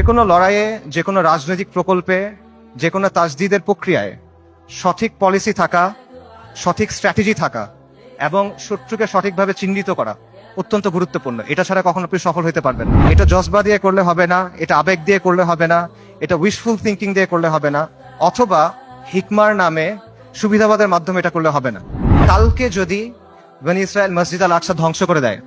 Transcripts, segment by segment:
কোনো লড়াইয়ে, যে কোনো রাজনৈতিক প্রকল্পে, যে কোনো তাজদিদের প্রক্রিয়ায় সঠিক পলিসি থাকা, সঠিক স্ট্র্যাটেজি থাকা এবং শত্রুকে সঠিকভাবে চিহ্নিত করা অত্যন্ত গুরুত্বপূর্ণ। এটা ছাড়া কখনো আপনি সফল হতে পারবেন না। এটা জজবা দিয়ে করলে হবে না, এটা আবেগ দিয়ে করলে হবে না, এটা উইশফুল থিঙ্কিং দিয়ে করলে হবে না, অথবা হিকমার নামে সুবিধাবাদের মাধ্যমে এটা করলে হবে না। কালকে যদি বনি ইসরায়েল মসজিদ আল আকসা ধ্বংস করে দেয়,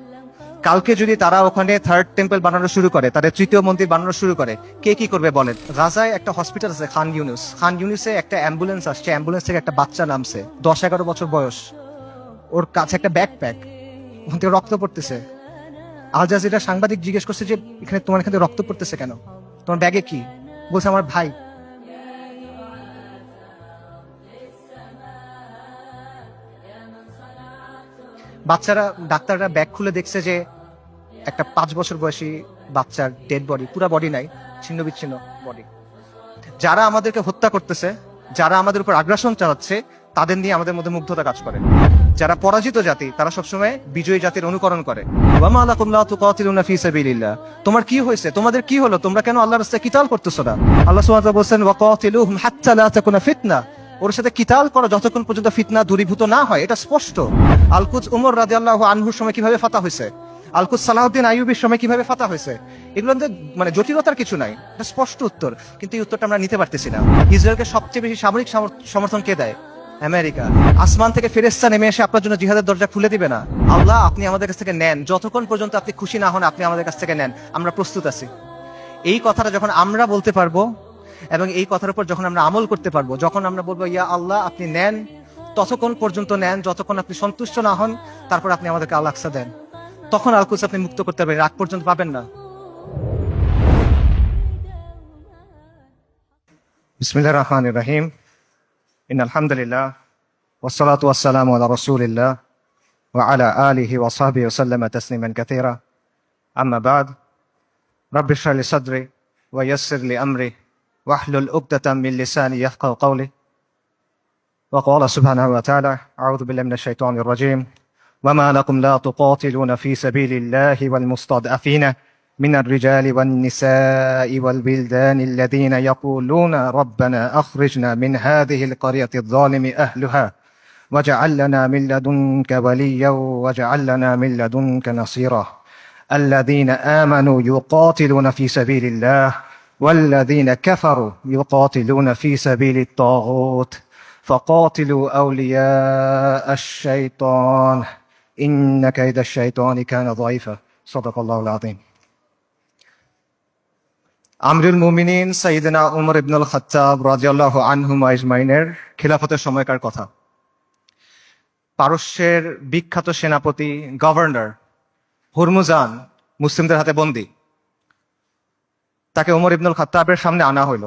কালকে যদি তারা ওখানে থার্ড টেম্পল বানানো শুরু করে, তাদের তৃতীয় মন্দির বানানো শুরু করে, কে কি করবে বলেন? গাজায় একটা হসপিটাল আছে খান ইউনুসে একটা অ্যাম্বুলেন্স আসছে, অ্যাম্বুলেন্স থেকে একটা বাচ্চা নামছে, 10-11 বছর বয়স, ওর কাছে একটা ব্যাকপ্যাক, ওখান থেকে রক্ত পড়তেছে। আল জাজিরা সাংবাদিক জিজ্ঞেস করছে যে এখানে তোমার এখান থেকে রক্ত পড়তেছে কেন, তোমার ব্যাগে কি? বলছে আমার ভাই। বাচ্চারা, ডাক্তাররা ব্যাগ খুলে দেখছে যে একটা 5 বছর বয়সী বাচ্চার ডেড বডি, পুরা বডি নাই, ছিন্ন বিচ্ছিন্ন বডি। যারা আমাদেরকে হত্যা করতেছে, যারা আমাদের উপর আগ্রাসন চালাচ্ছে, তাদের নিয়ে আমাদের মধ্যে মুগ্ধতা কাজ করে। যারা পরাজিত জাতি, তারা সবসময় বিজয়ী জাতির অনুকরণ করে। ওয়ামা লাকুম লা তুকাতিলুনা ফি সাবিলিল্লাহ, তোমার কি হয়েছে, তোমাদের কি হলো, তোমরা কেন আল্লাহর রাস্তায় কিতাল করতেছো না? আল্লাহ সুবহানাহু ওয়া তাআলা বলেন ওয়াকাতিলুহুম হাত্তা লা তাকুনা ফিতনা, ওর সাথে কিতাল করো যতক্ষণ পর্যন্ত ফিতনা দূরীভূত না হয়। এটা স্পষ্ট। আল-কুদস উমর রাদিয়াল্লাহু আনহুর সময় কিভাবে ফাতা হয়েছে, আল-কুদস সালাহউদ্দিন আইয়ুবীর সময় কিভাবে ফাতা হয়েছে, এগুলোতে মানে জটিলতার কিছু নাই, এটা স্পষ্ট উত্তর। কিন্তু এই উত্তরটা আমরা নিতে পারতেছি না। ইসরায়েলকে সবচেয়ে বেশি সামরিক সমর্থন কে দেয়? আমেরিকা। আসমান থেকে ফেরেশতা নেমে এসে আপনার জন্য জিহাদের দরজা খুলে দিবে না। আল্লাহ, আপনি আমাদের কাছ থেকে নেন, যতক্ষণ পর্যন্ত আপনি খুশি না হন আপনি আমাদের কাছ থেকে নেন, আমরা প্রস্তুত আছি। এই কথাটা যখন আমরা বলতে পারবো এবং এই কথার উপর যখন আমরা আমল করতে পারবো, যখন আমরা বলবো ইয়া আল্লাহ আপনি নেন, ততক্ষণ পর্যন্ত নেন যতক্ষণ আপনি সন্তুষ্ট না হন, তারপর আপনি আমাদেরকে আল আকসা দেন, তখন আল-কুদস আপনি মুক্ত করতে পারবেন, আগ পর্যন্ত পাবেন না। বিসমিল্লাহির রহমানির রহিম। ইন্নাল হামদুলিল্লাহ ওয়াসসালাতু ওয়াসসালামু আলা রাসূলিল্লাহ ওয়া আলা আলিহি ওয়া সাহবিহি ওয়া সাল্লামা তাসলিমান কাসীরা। আম্মা বাদ। রাব্বি ইশরাহ লি সাদরি ওয়া ইয়াসসির লি আমরি ওয়াহলুল উকদাতাম মিন লিসানি ইয়াফকাহু কওলি। ওয়া ক্বালা সুবহানাহু ওয়া তাআলা আউযু বিল্লাহি মিনাশ শাইতানির রাজীম। وما لكم لا تقاتلون في سبيل الله والمستضعفين من الرجال والنساء والبلدان الذين يقولون ربنا أخرجنا من هذه القرية الظالم أهلها واجعل لنا من لدنك وليا واجعل لنا من لدنك نصيرا الذين آمنوا يقاتلون في سبيل الله والذين كفروا يقاتلون في سبيل الطاغوت فقاتلوا أولياء الشيطان إن كيد الشيطان كان ضعيفا صدق الله العظيم. আমরুল মুমিনিন সাইয়েদনা উমর ইবনুল খাত্তাব রাদিয়াল্লাহু আনহুম আজমাইনের খিলাফতের সময়কার কথা। পারস্যের বিখ্যাত সেনাপতি গভর্নর হুরমুজান মুসলিমদের হাতে বন্দী। তাকে উমর ইবনুল খাত্তাবের সামনে আনা হইল।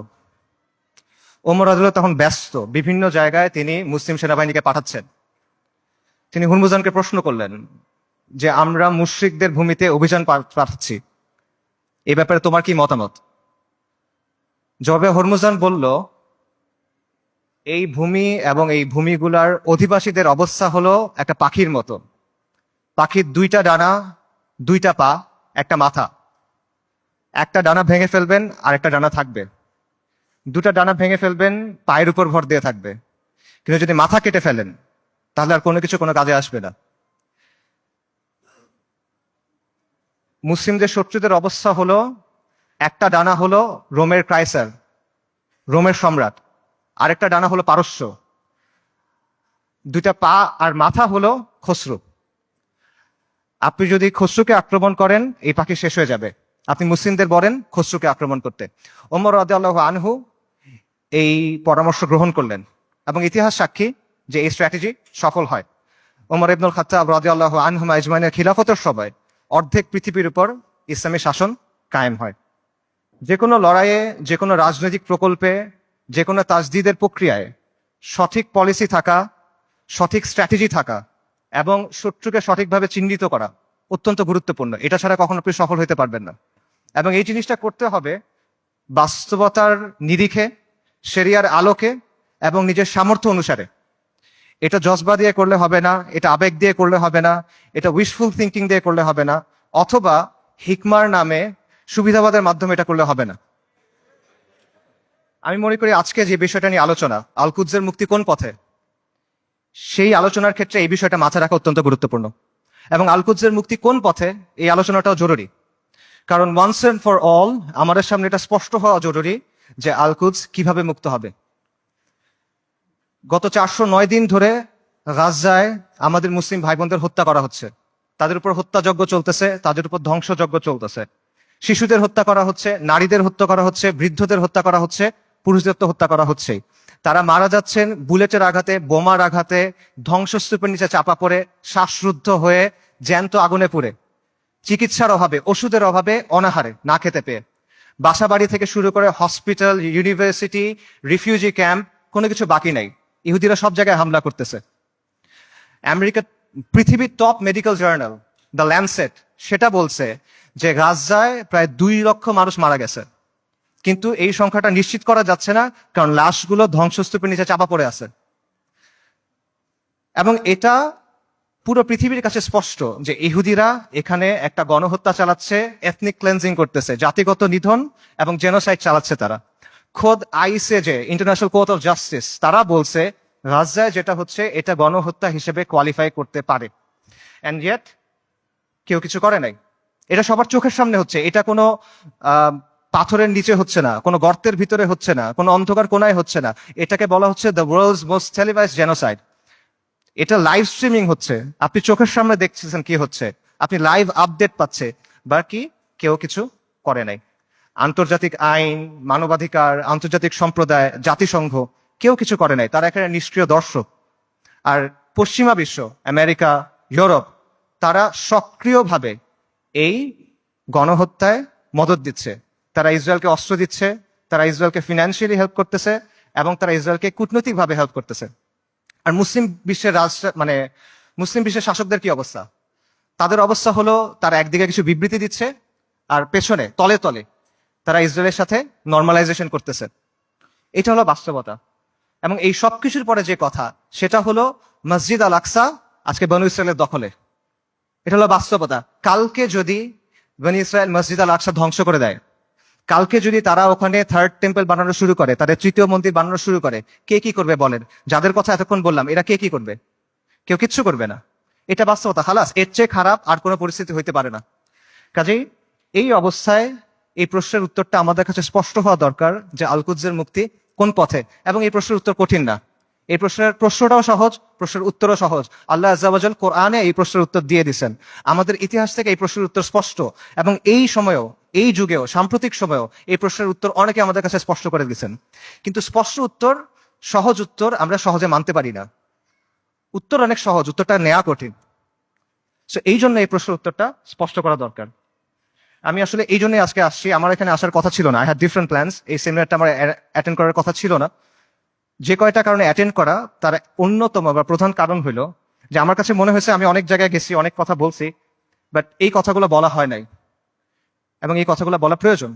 ওমর রাদিয়াল্লাহু তখন ব্যস্ত, বিভিন্ন জায়গায় তিনি মুসলিম সেনাবাহিনীকে পাঠাচ্ছেন। তিনি হুরমুজানকে প্রশ্ন করলেন যে আমরা মুশরিকদের ভূমিতে অভিযান পাঠাচ্ছি, এই ব্যাপারে তোমার কি মতামত? জবাবে হুরমুজান বলল, এই ভূমি এবং এই ভূমিগুলার অধিবাসীদের অবস্থা হলো একটা পাখির মতো। পাখির 2টা ডানা, 2টা পা, একটা মাথা। একটা ডানা ভেঙে ফেলবেন আর একটা ডানা থাকবে। 2টা ডানা ভেঙে ফেলবেন, পায়ের উপর ভর দিয়ে থাকবে। কিন্তু যদি মাথা কেটে ফেলেন তাহলে আর কোনো কিছু কোনো কাজে আসবে না। মুসলিমদের শত্রুদের অবস্থা হলো, একটা ডানা হলো রোমের ক্রাইসার, রোমের সম্রাট, আরেকটা ডানা হলো পারস্য, 2টা পা আর মাথা হলো খসরু। আপনি যদি খসরুকে আক্রমণ করেন এই পাখি শেষ হয়ে যাবে। আপনি মুসলিমদের বলেন খসরুকে আক্রমণ করতে। ওমর রাদিয়াল্লাহু আনহু এই পরামর্শ গ্রহণ করলেন এবং ইতিহাস সাক্ষী যে এই স্ট্র্যাটেজি সফল হয়। ওমর ইবনুল খাত্তাব রাদিয়াল্লাহু আনহু আজমাইনের খিলাফতের সময় অর্ধেক পৃথিবীর উপর ইসলামী শাসন কায়েম হয়। যে কোনো লড়াইয়ে, যে কোনো রাজনৈতিক প্রকল্পে, যে কোনো তাজদিদের প্রক্রিয়ায় সঠিক পলিসি থাকা, সঠিক স্ট্র্যাটেজি থাকা এবং শত্রুকে সঠিকভাবে চিহ্নিত করা অত্যন্ত গুরুত্বপূর্ণ। এটা ছাড়া কখনো আপনি সফল হতে পারবেন না। এবং এই জিনিসটা করতে হবে বাস্তবতার নিরিখে, শরিয়ার আলোকে এবং নিজের সামর্থ্য অনুসারে। এটা জজবা দিয়ে করলে হবে না, এটা আবেগ দিয়ে করলে হবে না, এটা উইশফুল থিঙ্কিং দিয়ে করলে হবে না, অথবা হিকমার নামে সুবিধাবাদের মাধ্যমে এটা করলে হবে না। আমি মনে করি আজকে যে বিষয়টা নিয়ে আলোচনা, আল কুদসের মুক্তি কোন পথে, সেই আলোচনার ক্ষেত্রে এই বিষয়টা মাথায় রাখা অত্যন্ত গুরুত্বপূর্ণ। এবং আল কুদসের মুক্তি কোন পথে এই আলোচনাটাও জরুরি, কারণ ওয়ান্স এন্ড ফর অল আমাদের সামনে এটা স্পষ্ট হওয়া জরুরি যে আল কুদস কিভাবে মুক্ত হবে। গত 409 দিন ধরে গাজায় আমাদের মুসলিম ভাই বোনদের হত্যা করা হচ্ছে, তাদের উপর হত্যাযজ্ঞ চলতেছে, তাদের উপর ধ্বংসযজ্ঞ চলতেছে। শিশুদের হত্যা করা হচ্ছে, নারীদের হত্যা করা হচ্ছে, বৃদ্ধদের হত্যা করা হচ্ছে, পুরুষদের তো হত্যা করা হচ্ছেই। তারা মারা যাচ্ছেন বুলেটের আঘাতে, বোমার আঘাতে, ধ্বংসস্তূপের নিচে চাপা পড়ে, শ্বাসরুদ্ধ হয়ে, জ্যান্ত আগুনে পুড়ে, চিকিৎসার অভাবে, ওষুধের অভাবে, অনাহারে, না খেতে পেয়ে। বাসা বাড়ি থেকে শুরু করে হসপিটাল, ইউনিভার্সিটি, রিফিউজি ক্যাম্প, কোনো কিছু বাকি নাই। ইহুদিরা সব জায়গায় হামলা করতেছে। আমেরিকা, পৃথিবীর top medical journal the Landsat সেটা বলছে যে গাজায় প্রায় 2 লক্ষ মানুষ মারা গেছে, কিন্তু এই সংখ্যাটা নিশ্চিত করা যাচ্ছে না, কারণ লাশগুলো ধ্বংসস্তূপের নিচে চাপা পড়ে আছে। এবং এটা পুরো পৃথিবীর কাছে স্পষ্ট যে ইহুদিরা এখানে একটা গণহত্যা চালাচ্ছে, এথনিক ক্লেন্সিং করতেছে, জাতিগত নিধন এবং জেনোসাইড চালাচ্ছে তারা। খোদ ICJ, international court of justice, তারা বলছে গাজায় যেটা হচ্ছে এটা গণহত্যা হিসেবে কোয়ালিফাই করতে পারে। এন্ড ইয়েট কেউ কিছু করে নাই। এটা সবার চোখের সামনে হচ্ছে, এটা কোনো পাথরের নিচে হচ্ছে না, কোনো গর্তের ভিতরে হচ্ছে না, কোনো অন্ধকার কোনায় হচ্ছে না। এটাকে বলা হচ্ছে the world's most televised genocide. এটা লাইভ স্ট্রিমিং হচ্ছে, আপনি চোখের সামনে দেখছেন কি হচ্ছে, আপনি লাইভ আপডেট পাচ্ছে, বাকি কেউ কিছু করে নাই। আন্তর্জাতিক আইন, মানবাধিকার, আন্তর্জাতিক সম্প্রদায়, জাতিসংঘ কেউ কিছু করে নাই, তারা এখানে নিষ্ক্রিয় দর্শক। আর পশ্চিমা বিশ্ব, আমেরিকা, ইউরোপ, তারা সক্রিয়ভাবে এই গণহত্যায় মদত দিচ্ছে। তারা ইসরায়েলকে অস্ত্র দিচ্ছে, তারা ইসরায়েলকে ফিনান্সিয়ালি হেল্প করতেছে, এবং তারা ইসরায়েলকে কূটনৈতিকভাবে হেল্প করতেছে। আর মুসলিম বিশ্বের মুসলিম বিশ্বের শাসকদের কি অবস্থা? তাদের অবস্থা হলো তারা একদিকে কিছু বিবৃতি দিচ্ছে, আর পেছনে তলে তলে তারা ইসরায়েলের সাথে নর্মালাইজেশন করতেছে। এটা হলো বাস্তবতা। এবং এই সবকিছুর পরে যে কথা, সেটা হলো মসজিদ আল আকসা আজকে বনু ইসরায়েলের দখলে। এটা হলো বাস্তবতা। কালকে যদি বনু ইসরায়েল মসজিদ আল আকসা ধ্বংস করে দেয়, কালকে যদি তারা ওখানে থার্ড টেম্পল বানানো শুরু করে, তাদের তৃতীয় মন্দির বানানো শুরু করে, কে কি করবে বলেন? যাদের কথা এতক্ষণ বললাম, এরা কে কি করবে? কেউ কিচ্ছু করবে না। এটা বাস্তবতা। খালাস, এর চেয়ে খারাপ আর কোনো পরিস্থিতি হইতে পারে না। কাজেই এই অবস্থায় এই প্রশ্নের উত্তরটা আমাদের কাছে স্পষ্ট হওয়া দরকার যে আল কুদসের মুক্তি কোন পথে। এবং এই প্রশ্নের উত্তর কঠিন না, এই প্রশ্নটাও সহজ, প্রশ্নের উত্তরও সহজ। আল্লাহ আজ্জা ওয়া জাল কোরআনে এই প্রশ্নের উত্তর দিয়ে দিয়েছেন। আমাদের ইতিহাস থেকে এই প্রশ্নের উত্তর স্পষ্ট, এবং এই সময়েও, এই যুগেও, সাম্প্রতিক সময়েও এই প্রশ্নের উত্তর অনেকে আমাদের কাছে স্পষ্ট করে দিয়েছেন। কিন্তু স্পষ্ট উত্তর, সহজ উত্তর আমরা সহজে মানতে পারি না। উত্তর অনেক সহজ, উত্তরটা নেওয়া কঠিন। সো এই জন্য এই প্রশ্নের উত্তরটা স্পষ্ট করা দরকার। আমি আসলে এই জন্যই আজকে আসছি। আমার এখানে আসার কথা ছিল না, আই হ্যাড ডিফারেন্ট প্ল্যানস। এই সেমিনারটা আমার অ্যাটেন্ড করার কথা ছিল না। যে কয়টা কারণে অ্যাটেন্ড করা, তার অন্যতম বা প্রধান কারণ হলো যে আমার কাছে মনে হয়েছে আমি অনেক জায়গায় গেছি, অনেক কথা বলছি, বাট এই কথাগুলো বলা হয় নাই, এবং এই কথাগুলো বলা প্রয়োজন।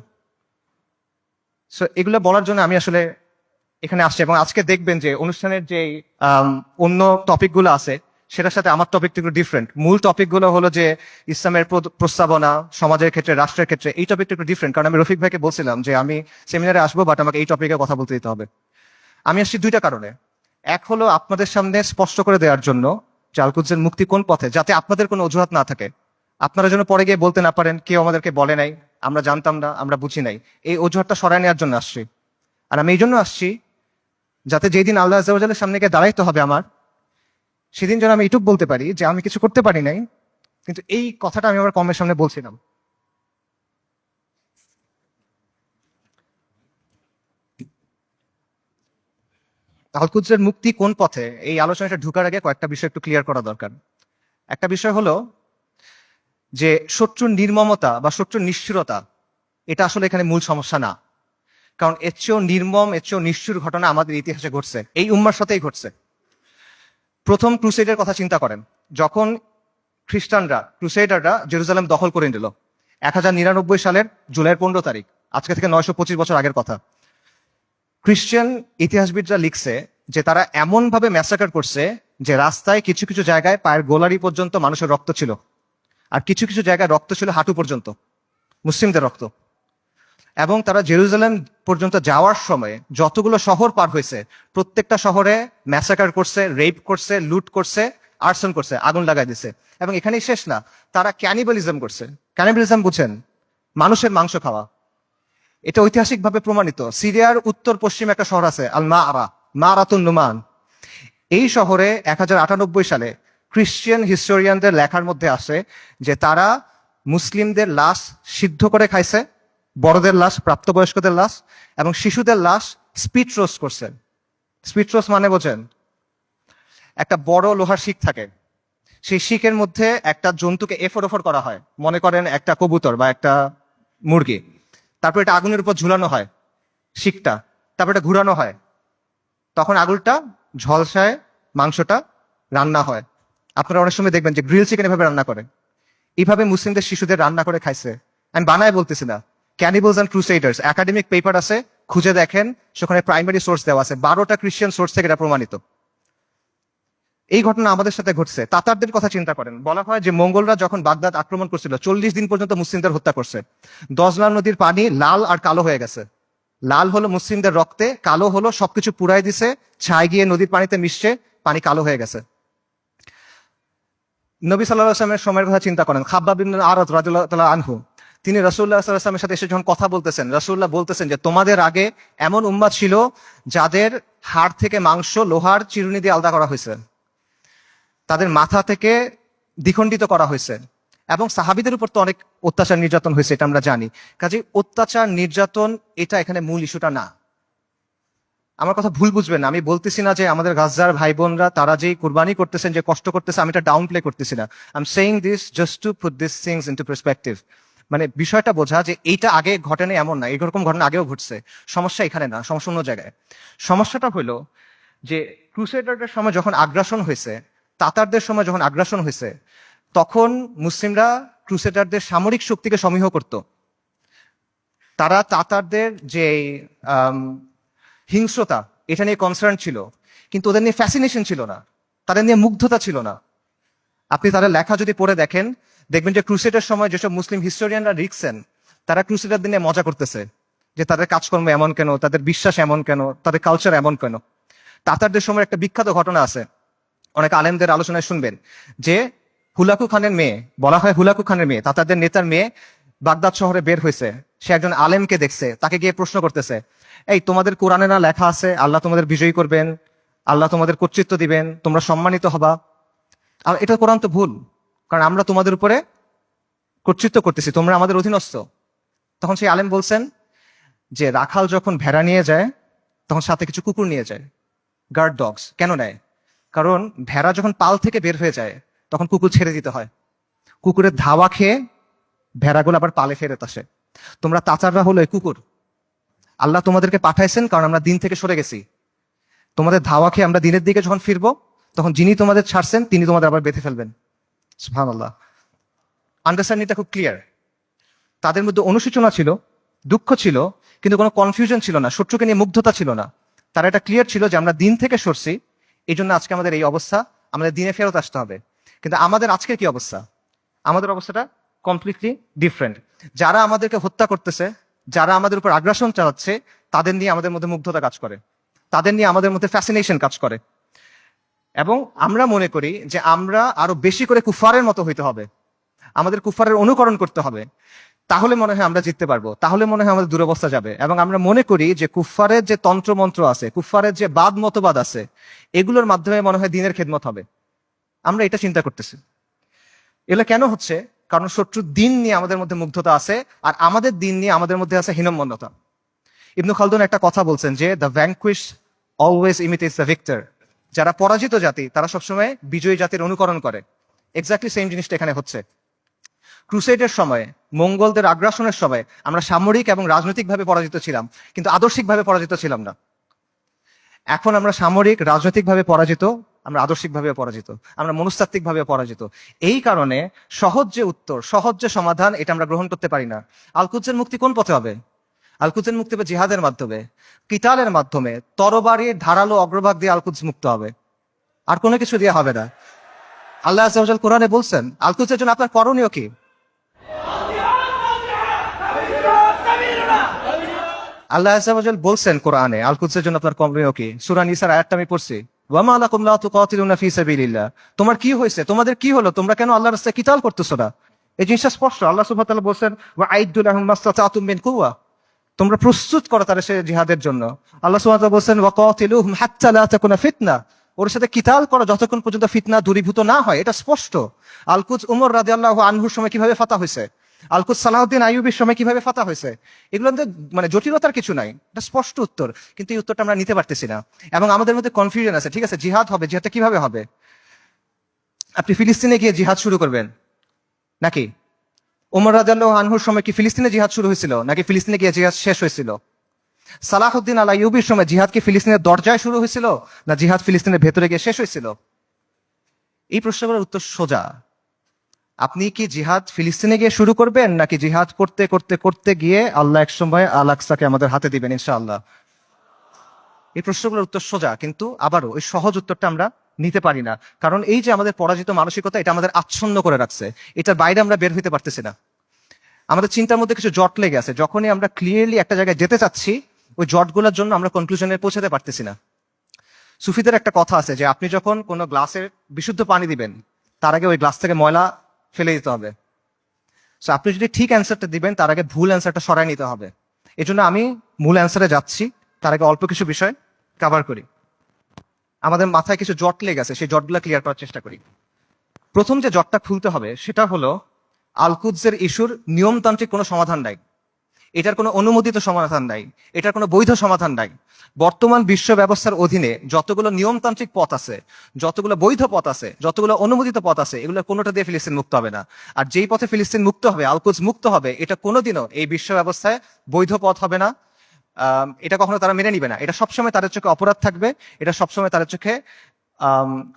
সো এগুলো বলার জন্য আমি আসলে এখানে আসছি। এবং আজকে দেখবেন যে অনুষ্ঠানের যে অন্য টপিকগুলো আছে, সেটার সাথে আমার টপিকটা একটু ডিফারেন্ট। মূল টপিকগুলো হলো যে ইসলামের প্রস্তাবনা, সমাজের ক্ষেত্রে, রাষ্ট্রের ক্ষেত্রে। এই টপিকটা একটু ডিফারেন্ট, কারণ আমি রফিক ভাইকে বলছিলাম যে আমি সেমিনারে আসবো, বাট আমাকে এই টপিকে কথা বলতে দিতে হবে। আমি আসছি দুইটা কারণে। এক হলো আপনাদের সামনে স্পষ্ট করে দেওয়ার জন্য যে আল কুদসের মুক্তি কোন পথে, যাতে আপনাদের কোনো অজুহাত না থাকে, আপনারা যেন পরে গিয়ে বলতে না পারেন কেউ আমাদেরকে বলে নাই, আমরা জানতাম না, আমরা বুঝি নাই। এই অজুহাতটা সরায় নেওয়ার জন্য আসছি। আর আমি এই জন্য আসছি যাতে যেই দিন আল্লাহ আজ্জা ওয়া জালের সামনে গিয়ে দাঁড়াইতে হবে আমার, সেদিন যেন আমি এটুক বলতে পারি যে আমি কিছু করতে পারি নাই, কিন্তু এই কথাটা আমি আমার কমের সামনে বলছিলাম। আল কুদসের মুক্তি কোন পথে, এই আলোচনাটা ঢুকার আগে কয়েকটা বিষয় একটু ক্লিয়ার করা দরকার। একটা বিষয় হলো যে শত্রুর নির্মমতা বা শত্রুর নিষ্ঠুরতা, এটা আসলে এখানে মূল সমস্যা না। কারণ এর চেয়েও নির্মম, এর চেয়েও নিষ্ঠুর ঘটনা আমাদের ইতিহাসে ঘটছে, এই উম্মার সাথেই ঘটছে। প্রথম ক্রুসেডের কথা চিন্তা করেন, যখন ক্রুসেডাররা জেরুজালেম দখল করে নিল 1099 সালের জুলাইয়ের 15 তারিখ, আজকে থেকে 925 বছর আগের কথা। খ্রিস্টান ইতিহাসবিদরা লিখছে যে তারা এমন ভাবে ম্যাসাকার করছে যে রাস্তায় কিছু কিছু জায়গায় পায়ের গোলারি পর্যন্ত মানুষের রক্ত ছিল, আর কিছু কিছু জায়গায় রক্ত ছিল হাঁটু পর্যন্ত, মুসলিমদের রক্ত। এবং তারা জেরুজালেম পর্যন্ত যাওয়ার সময় যতগুলো শহর পার হয়েছে প্রত্যেকটা শহরে ম্যাসাকার করছে, রেপ করছে, লুট করছে, আর্সন করছে, আগুন লাগাই দিছে। এবং এখানেই শেষ না, তারা ক্যানিবালিজম করছে। ক্যানিবালিজম বুঝেন? মানুষের মাংস খাওয়া। এটা ঐতিহাসিকভাবে প্রমাণিত। সিরিয়ার উত্তর পশ্চিমে একটা শহর আছে আল মারাতুন নুমান। এই শহরে 1098 সালে খ্রিস্টান হিস্টোরিয়ানদের লেখার মধ্যে আসে যে তারা মুসলিমদের লাশ সিদ্ধ করে খাইছে, বড়দের লাশ, প্রাপ্তবয়স্কদের লাশ, এবং শিশুদের লাশ স্পিড রোস্ট করছে। স্পিড রোস্ট মানে বোঝেন? একটা বড় লোহার শিক থাকে, সেই শিকের মধ্যে একটা জন্তুকে এফর ওফর করা হয়, মনে করেন একটা কবুতর বা একটা মুরগি। তারপর এটা আগুনের উপর ঝুলানো হয় শিকটা, তারপর এটা ঘুরানো হয়, তখন আগুনটা ঝলসায় মাংসটা রান্না হয়। আপনারা অনেক সময় দেখবেন যে গ্রিল চিকেন এভাবে রান্না করে। এইভাবে মুসলিমদের শিশুদের রান্না করে খাইছে। আমি বানায় বলতেছি না। ক্যানিবলস অ্যান্ড ক্রুসেডার্স একাডেমিক পেপার আছে, খুঁজে দেখেন, সেখানে প্রাইমারি সোর্স দেওয়া আছে, 12টা খ্রিস্টান সোর্স থেকে এটা প্রমাণিত। এই ঘটনা আমাদের সাথে ঘটছে। তাতারদের কথা চিন্তা করেন, বলা হয় যে মঙ্গলরা যখন বাগদাদ আক্রমণ করছিল 40 দিন পর্যন্ত মুসলিমদের হত্যা করছে। দজলা নদীর পানি লাল আর কালো হয়ে গেছে। লাল হলো মুসলিমদের রক্তে, কালো হলো সবকিছু পুরাই দিছে, ছাই গিয়ে নদীর পানিতে মিশছে, পানি কালো হয়ে গেছে। নবী সাল্লাল্লাহু আলাইহি ওয়াসাল্লামের সময়ের কথা চিন্তা করেন। খাব্বাব ইবনে আরাদ রাদিয়াল্লাহু তাআলা আনহু, তিনি রাসূলুল্লাহ সাল্লাল্লাহু আলাইহি ওয়াসাল্লামের সাথে এসে যখন কথা বলতেছেন, রাসূলুল্লাহ বলতেছেন যে তোমাদের আগে এমন উম্মাত ছিল যাদের হাড় থেকে মাংস লোহার চিরুনি দিয়ে আলাদা করা হয়েছে, তাদের মাথা থেকে দ্বিখণ্ডিত করা হয়েছে, এবং সাহাবীদের উপর তো অনেক অত্যাচার নির্যাতন হয়েছে, এটা আমরা জানি। কাজে অত্যাচার নির্যাতন এটা এখানে মূল ইস্যুটা না। আমার কথা ভুল বুঝবেন না, আমি বলতেছি না যে আমাদের গাজার ভাই বোনরা তারা যেই কুরবানি করতেছেন, যে কষ্ট করতেছে, আমি এটা ডাউন প্লে করতেছি না। I am saying this just to put this things into perspective. মানে বিষয়টা বোঝা যে এইটা আগে ঘটেনি এমন না, এরকম ঘটনা আগেও ঘটছে। সমস্যা এখানে না, সমস্যা অন্য জায়গায়। সমস্যাটা হলো যে ক্রুসেডারদের সময় যখন আগ্রাসন হয়েছে, তাতারদের সময় যখন আগ্রাসন হয়েছে, তখন মুসলিমরা ক্রুসেডারদের সামরিক শক্তিকে সমীহ করত। তারা তাতারদের যে হিংস্রতা, এটা নিয়ে কনসার্ন ছিল, কিন্তু ওদের নিয়ে ফ্যাসিনেশন ছিল না, তাদের নিয়ে মুগ্ধতা ছিল না। আপনি তাদের লেখা যদি পড়ে দেখেন, দেখবেন যে ক্রুসেডের সময় যেসব মুসলিম হিস্টোরিয়ানরা লিখছেন, তারা ক্রুসেডারদের নিয়ে মজা করতেছে যে তাদের কাজকর্ম এমন কেন, তাদের বিশ্বাস এমন কেন, তাদের কালচার এমন কেন। তাতারদের সময় একটা বিখ্যাত ঘটনা আছে, অনেক আলেমদের আলোচনায় শুনবেন, যে হুলাকু খানের মেয়ে, বলা হয় হুলাকু খানের মেয়ে, তাতারদের নেতার মেয়ে বাগদাদ শহরে বের হয়েছে। সে একজন আলেমকে দেখছে, তাকে গিয়ে প্রশ্ন করতেছে, এই তোমাদের কোরআনে না লেখা আছে আল্লাহ তোমাদের বিজয়ী করবেন, আল্লাহ তোমাদের কর্তৃত্ব দিবেন, তোমরা সম্মানিত হবা? আর এটা কোরআন তো ভুল, কারণ আমরা তোমাদের উপরে কর্তৃত্ব করতেছি, তোমরা আমাদের অধীনস্থ। তখন সেই আলেম বলছেন যে রাখাল যখন ভেড়া নিয়ে যায় তখন সাথে কিছু কুকুর নিয়ে যায়, গার্ড ডগস। কেন নেয়? কারণ ভেড়া যখন পাল থেকে বের হয়ে যায় তখন কুকুর ছেড়ে দিতে হয়, কুকুরের ধাওয়া খেয়ে ভেড়াগুলো আবার পালে ফেরত আসে। তোমরা তাতাররা হলো এই কুকুর। আল্লাহ তোমাদেরকে পাঠাইছেন কারণ আমরা দিন থেকে সরে গেছি। তোমাদের ধাওয়া খেয়ে আমরা দিনের দিকে যখন ফিরবো, তখন যিনি তোমাদের ছাড়ছেন তিনি তোমাদের আবার বেঁধে ফেলবেন। সুবহানাল্লাহ। আন্ডারস্ট্যান্ডিংটা খুব ক্লিয়ার। তাদের মধ্যে অনুশোচনা ছিল, দুঃখ ছিল, কিন্তু কোনো কনফিউশন ছিল না, শত্রুকে নিয়ে মুগ্ধতা ছিল না। তারা এটা ক্লিয়ার ছিল যে আমরা দিন থেকে সরছি, এই জন্য আজকে আমাদের এই অবস্থা, আমাদের দিনে ফেরত আসতে হবে। কিন্তু আমাদের আজকের কি অবস্থা? আমাদের অবস্থাটা কমপ্লিটলি ডিফারেন্ট। যারা আমাদেরকে হত্যা করতেছে, যারা আমাদের উপর আগ্রাসন চালাচ্ছে, তাদের নিয়ে আমাদের মধ্যে মুগ্ধতা কাজ করে, তাদের নিয়ে আমাদের মধ্যে ফ্যাসিনেশন কাজ করে। এবং আমরা মনে করি যে আমরা আরো বেশি করে কুফারের মতো হইতে হবে, আমাদের কুফারের অনুকরণ করতে হবে, তাহলে মনে হয় আমরা জিততে পারবো, তাহলে মনে হয় আমাদের দুরবস্থা যাবে। এবং আমরা মনে করি যে কুফারের যে তন্ত্রমন্ত্র আছে, কুফারের যে বাদ মতবাদ আছে, এগুলোর মাধ্যমে মনে হয় দিনের খেদমত হবে। আমরা এটা চিন্তা করতেছি। এগুলো কেন হচ্ছে? কারণ শত্রুর দিন নিয়ে আমাদের মধ্যে মুগ্ধতা আছে, আর আমাদের দিন নিয়ে আমাদের মধ্যে আছে হীনম্মন্যতা। ইবনু খালদুন একটা কথা বলছেন যে the vanquish always imitates the victor. যারা পরাজিত জাতি তারা সবসময় বিজয়ী জাতির অনুকরণ করে। এক্স্যাক্টলি সেম জিনিসটা এখানে হচ্ছে। ক্রুসেডের সময়, মঙ্গলদের আগ্রাসনের সময় আমরা সামরিক এবং রাজনৈতিকভাবে পরাজিত ছিলাম, কিন্তু আদর্শিকভাবে পরাজিত ছিলাম না। এখন আমরা সামরিক রাজনৈতিকভাবে পরাজিত, আমরা আদর্শিকভাবে পরাজিত, আমরা মনস্তাত্ত্বিকভাবে পরাজিত। এই কারণে সহজ যে উত্তর, সহজ যে সমাধান, এটা আমরা গ্রহণ করতে পারি না। আল-কুদসের মুক্তি কোন পথে হবে? আল-কুদসের মুক্তি হবে জিহাদের মাধ্যমে, কিতালের মাধ্যমে, তরবারির ধারালো অগ্রভাগ দিয়ে আল-কুদস মুক্ত হবে, আর কোনো কিছু দিয়ে হবে না। আল্লাহ আযজা ওয়া জাল কোরআনে বলছেন আল-কুদসের জন্য আপনার করণীয় কি? আল্লাহ আযজা ওয়া জাল বলছেন কোরআনে, আল কুদসের জন্য আপনার কমপ্লেন কি? সূরা নিসার আয়াতটা আমি পড়ছি, ওয়া মা লাকুম লা তুকাতিলুনা ফি সাবিলিল্লাহ। তোমার কি হয়েছে, তোমাদের কি হলো, তোমরা কেন আল্লাহর রাস্তায় কিতাল করতেছো না? এই জিনিসটা স্পষ্ট। আল্লাহ সুবহানাহু ওয়া তাআলা বলছেন, ওয়া আইদ্দু লাহুম মাসতাতাতুম মিন কুওয়া, তোমরা প্রস্তুত করো তার সে জিহাদের জন্য। আল্লাহ সুবহানাহু ওয়া তাআলা বলছেন, ওয়া কাতিলুহুম হাত্তা লা তাকুনা ফিতনা, ওর সাথে কিতাল করো যতক্ষণ পর্যন্ত ফিতনা দূরীভূত না হয়। এটা স্পষ্ট। আল কুদস উমর রাদিয়াল্লাহু আনহুর সময় কিভাবে ফাতা হয়েছে, আল কুদস সালাহউদ্দিন আইয়ুবীর সময় কিভাবে ফাতা হয়েছে, এগুলো মানে জটিলতার কিছু নাই, এটা স্পষ্ট উত্তর। কিন্তু এই উত্তরটা আমরা নিতে পারতেছি না, এবং আমাদের মধ্যে কনফিউশন আছে। ঠিক আছে, জিহাদ হবে, জিহাদটা কিভাবে হবে? আপনি ফিলিস্তিনে গিয়ে জিহাদ শুরু করবেন নাকি? ওমর রাদিয়াল্লাহু আনহুর সময় কি ফিলিস্তিনে জিহাদ শুরু হয়েছিল, নাকি ফিলিস্তিনে গিয়ে জিহাদ শেষ হয়েছিল? সালাহউদ্দিন আল আইয়ুবীর সময় জিহাদ কি ফিলিস্তিনের দরজায় শুরু হয়েছিল, না জিহাদ ফিলিস্তিনের ভেতরে গিয়ে শেষ হয়েছিল? এই প্রশ্নগুলোর উত্তর সোজা। আপনি কি জিহাদ ফিলিস্তিনে গিয়ে শুরু করবেন, নাকি জিহাদ করতে করতে করতে গিয়ে আল্লাহ এক সময় আল আকসাকে আমাদের হাতে দিবেন ইনশাআল্লাহ? এই প্রশ্নগুলোর উত্তর সোজা, কিন্তু আবারও ওই সহজ উত্তরটা আমরা নিতে পারি না। কারণ এই যে আমাদের পরাজিত মানসিকতা, এটা আমাদের আচ্ছন্ন করে রাখছে, এটার বাইরে আমরা বের হইতে পারতেছি না। আমাদের চিন্তার মধ্যে কিছু জট লেগে আছে, যখনই আমরা ক্লিয়ারলি একটা জায়গায় যেতে চাচ্ছি, ওই জটগুলোর জন্য আমরা কনক্লুশনে পৌঁছাতে পারতেছি না। সুফিদের একটা কথা আছে যে আপনি যখন কোনো গ্লাসে বিশুদ্ধ পানি দিবেন, তার আগে ওই গ্লাস থেকে ময়লা ফেলে দিতে হবে। সো আপনি যদি ঠিক অ্যান্সারটা দিবেন, তার আগে ভুল অ্যান্সারটা সরাই নিতে হবে। এই জন্য আমি মূল অ্যান্সারে যাচ্ছি, তার আগে অল্প কিছু বিষয় কভার করি। আমাদের মাথায় কিছু জট লেগে আছে, সেই জটগুলো ক্লিয়ার করার চেষ্টা করি। প্রথম যে জটটা খুলতে হবে সেটা হলো, আল কুদসের ইস্যুর নিয়মতান্ত্রিক কোনো সমাধান নাই, এটার কোনো অনুমোদিত সমাধান নাই, এটার কোনো বৈধ সমাধান নাই। বর্তমান বিশ্ব ব্যবস্থার অধীনে যতগুলো নিয়মতান্ত্রিক পথ আছে, যতগুলো বৈধ পথ আছে, যতগুলো অনুমোদিত পথ আছে, এগুলো কোনোটা দিয়ে ফিলিস্তিন মুক্ত হবে না। আর যেই পথে ফিলিস্তিন মুক্ত হবে, আল কুদস মুক্ত হবে, এটা কোনোদিনও এই বিশ্ব ব্যবস্থায় বৈধ পথ হবে না। এটা কখনো তারা মেনে নিবে না। এটা সবসময় তাদের চোখে অপরাধ থাকবে, এটা সবসময় তাদের চোখে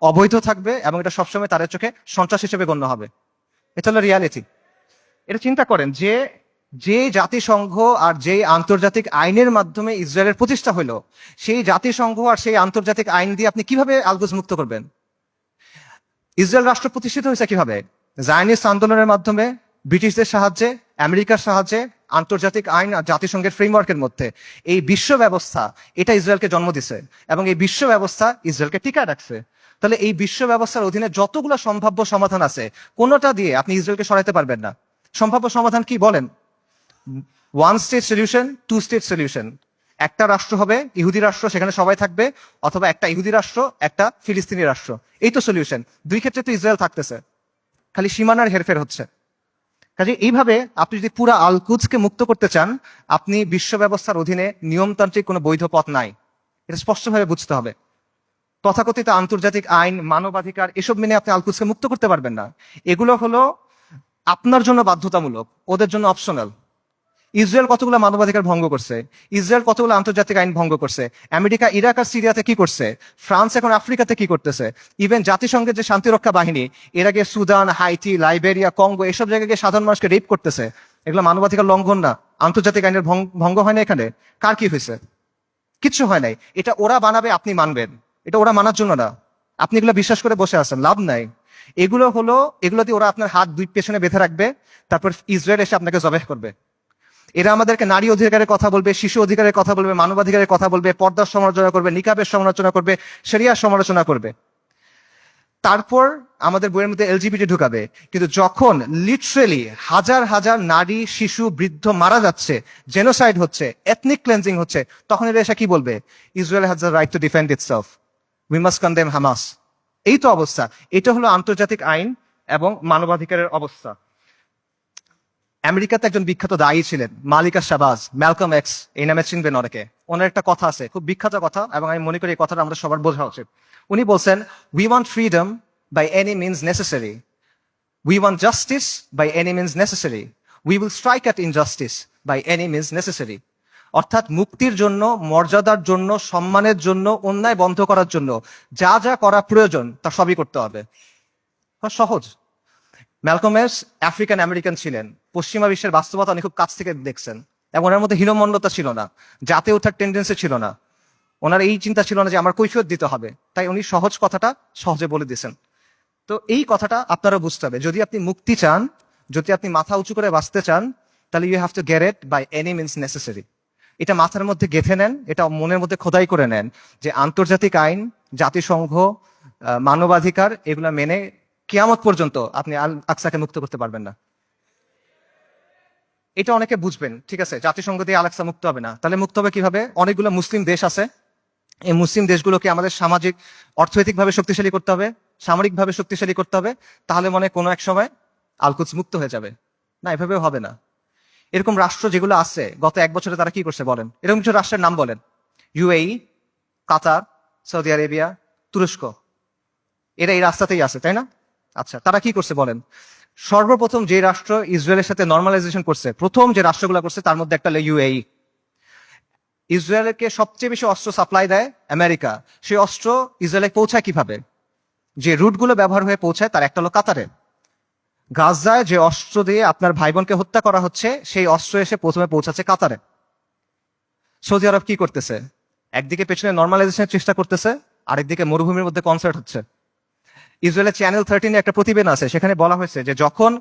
অবৈধ থাকবে, এবং এটা সবসময় তাদের চোখে সন্ত্রাস হিসেবে গণ্য হবে। এটা হলো রিয়ালিটি। এটা চিন্তা করেন যে যে জাতিসংঘ আর যে আন্তর্জাতিক আইনের মাধ্যমে ইসরায়েলের প্রতিষ্ঠা হলো, সেই জাতিসংঘ আর সেই আন্তর্জাতিক আইন দিয়ে আপনি কিভাবে আল কুদস মুক্ত করবেন? ইসরায়েল রাষ্ট্র প্রতিষ্ঠিত হয়েছে কিভাবে? জায়নিস্ট আন্দোলনের মাধ্যমে, ব্রিটিশদের সাহায্যে, আমেরিকার সাহায্যে, আন্তর্জাতিক আইন আর জাতিসংঘের ফ্রেমওয়ার্কের মধ্যে। এই বিশ্ব ব্যবস্থা, এটা ইসরায়েলকে জন্ম দিছে, এবং এই বিশ্ব ব্যবস্থা ইসরায়েলকে টিকায় রাখছে। তাহলে এই বিশ্ব ব্যবস্থার অধীনে যতগুলো সম্ভাব্য সমাধান আছে, কোনোটা দিয়ে আপনি ইসরায়েলকে সরাইতে পারবেন না। সম্ভাব্য সমাধান কি বলেন? One state solution, two state solution. একটা রাষ্ট্র হবে ইহুদি রাষ্ট্র, সেখানে সবাই থাকবে, অথবা একটা ইহুদি রাষ্ট্র, একটা ফিলিস্তিনি রাষ্ট্র। এই তো সলিউশন। দুই ক্ষেত্রে তো ইসরায়েল থাকতেছে, খালি সীমানার হেরফের হচ্ছে। কাজে এইভাবে আপনি যদি পুরো আল কুদসকে মুক্ত করতে চান, আপনি বিশ্ব ব্যবস্থার অধীনে নিয়মতান্ত্রিক কোনো বৈধ পথ নাই, এটা স্পষ্টভাবে বুঝতে হবে। তথাকথিত আন্তর্জাতিক আইন, মানবাধিকার, এসব মেনে আপনি আল কুদসকে মুক্ত করতে পারবেন না। এগুলো হলো আপনার জন্য বাধ্যতামূলক, ওদের জন্য অপশনাল। ইসরায়েল কতগুলো মানবাধিকার ভঙ্গ করছে, ইসরায়েল কতগুলো আন্তর্জাতিক আইন ভঙ্গ করছে, আমেরিকা ইরাক আর সিরিয়াতে কি করছে, ফ্রান্স এখন আফ্রিকাতে কি করতেছে, ইভেন জাতিসংঘের যে শান্তিরক্ষা বাহিনী, এর আগে সুদান, হাইটি, লাইবেরিয়া, কঙ্গো, এসব জায়গায় গিয়ে সাধারণ মানুষকে রেপ করতেছে। এগুলো মানবাধিকার লঙ্ঘন না? আন্তর্জাতিক আইনের ভঙ্গ হয় না এখানে? কার কি হয়েছে? কিচ্ছু হয় নাই। এটা ওরা বানাবে, আপনি মানবেন? এটা ওরা মানার জন্য না। আপনি এগুলো বিশ্বাস করে বসে আছেন, লাভ নাই। এগুলো দিয়ে ওরা আপনার হাত দুই পেছনে বেঁধে রাখবে, তারপর ইসরায়েল এসে আপনাকে জবাহ করবে। এরা আমাদেরকে নারী অধিকারের কথা বলবে, শিশু অধিকারের কথা বলবে, মানবাধিকারের কথা বলবে, পর্দার সমালোচনা করবে, নিকাবের সমালোচনা করবে, শরিয়ার সমালোচনা করবে। তারপর আমাদের বইয়ের মধ্যে এলজিবিটি ঢুকাবে। কিন্তু যখন লিটারেলি হাজার হাজার নারী, শিশু, বৃদ্ধ মারা যাচ্ছে, জেনোসাইড হচ্ছে, এথনিক ক্লেন্সিং হচ্ছে, তখন এরা এসে কি বলবে? Israel has the right to defend itself, we must condemn Hamas. এই তো অবস্থা। এটা হলো আন্তর্জাতিক আইন এবং মানবাধিকারের অবস্থা। আমেরিকাতে একজন বিখ্যাত দায়ী ছিলেন, মালিকা শাহবাজ, ম্যালকম এক্স, এই নামে চিনবেন অনেকে। ওনার একটা কথা আছে, খুব বিখ্যাত কথা, এবং আমি মনে করি এই কথাটা আমরা সবার বোঝা উচিত। উনি বলছেন, we want freedom by any means necessary, we want justice by any means necessary, we will strike at injustice by any means necessary. অর্থাৎ মুক্তির জন্য, মর্যাদার জন্য, সম্মানের জন্য, অন্যায় বন্ধ করার জন্য যা যা করা প্রয়োজন তা সবই করতে হবে। সহজ। ম্যালকম এক্স আফ্রিকান আমেরিকান ছিলেন, পশ্চিমা বিশ্বের বাস্তবতা উনি খুব কাছ থেকে দেখছেন, এবং ওনার মধ্যে হীনমন্যতা ছিল না, জাতে ওঠার টেন্ডেন্সি ছিল না। ওনার এই চিন্তা ছিল না যে আমার কৈফিয়ত দিতে হবে, তাই উনি সহজ কথাটা সহজে বলে দিয়েছেন। তো এই কথাটা আপনারা বুঝতে হবে। যদি আপনি মুক্তি চান, যদি আপনি মাথা উঁচু করে বাঁচতে চান, তাহলে you have to get it by any means necessary. এটা মাথার মধ্যে গেঁথে নেন, এটা মনের মধ্যে খোদাই করে নেন যে আন্তর্জাতিক আইন, জাতিসংঘ, মানবাধিকার এগুলা মেনে কিয়ামত পর্যন্ত আপনি আল আকসাকে মুক্ত করতে পারবেন না। এটা অনেকে বুঝবেন, ঠিক আছে, জাতিসংঘ দিয়ে আল আকসা মুক্ত হবে না, তাহলে মুক্ত হবে কিভাবে? অনেকগুলো মুসলিম দেশ আছে, এই মুসলিম দেশগুলোকে আমাদের সামাজিক অর্থনৈতিকভাবে শক্তিশালী করতে হবে, সামরিকভাবে শক্তিশালী করতে হবে, তাহলে মনে হয় কোনো এক সময় আল-কুদস মুক্ত হয়ে যাবে। না, এভাবেও হবে না। এরকম রাষ্ট্র যেগুলো আছে গত 1 বছরে তারা কি করছে বলেন? এরকম কিছু রাষ্ট্রের নাম বলেন। ইউএই, কাতার, সৌদি আরেবিয়া, তুরস্ক, এরা এই রাস্তাতেই আছে, তাই না? আচ্ছা, তারা কি করছে বলেন? সর্বপ্রথম যে রাষ্ট্র ইসরায়েলের সাথে নর্মালাইজেশন করছে, প্রথম যে রাষ্ট্রগুলো করছে তার মধ্যে একটা হলো ইউএই। ইসরায়েলকে সবচেয়ে বেশি অস্ত্র সাপ্লাই দেয় আমেরিকা। সেই অস্ত্র ইসরায়েলে পৌঁছায় কিভাবে? যে রুটগুলো ব্যবহার হয়ে পৌঁছায় তার একটা হলো কাতারে। গাজায় যে অস্ত্র দিয়ে আপনার ভাই বোনকে হত্যা করা হচ্ছে, সেই অস্ত্র এসে প্রথমে পৌঁছাচ্ছে কাতারে। সৌদি আরব কি করতেছে? একদিকে পেছনে নর্মালাইজেশনের চেষ্টা করতেছে, আরেকদিকে মরুভূমির মধ্যে কনসার্ট হচ্ছে। ইসরায়েলের চ্যানেল 13 একটা প্রতিবেদন আছে, সেখানে বলা হয়েছে যে যখন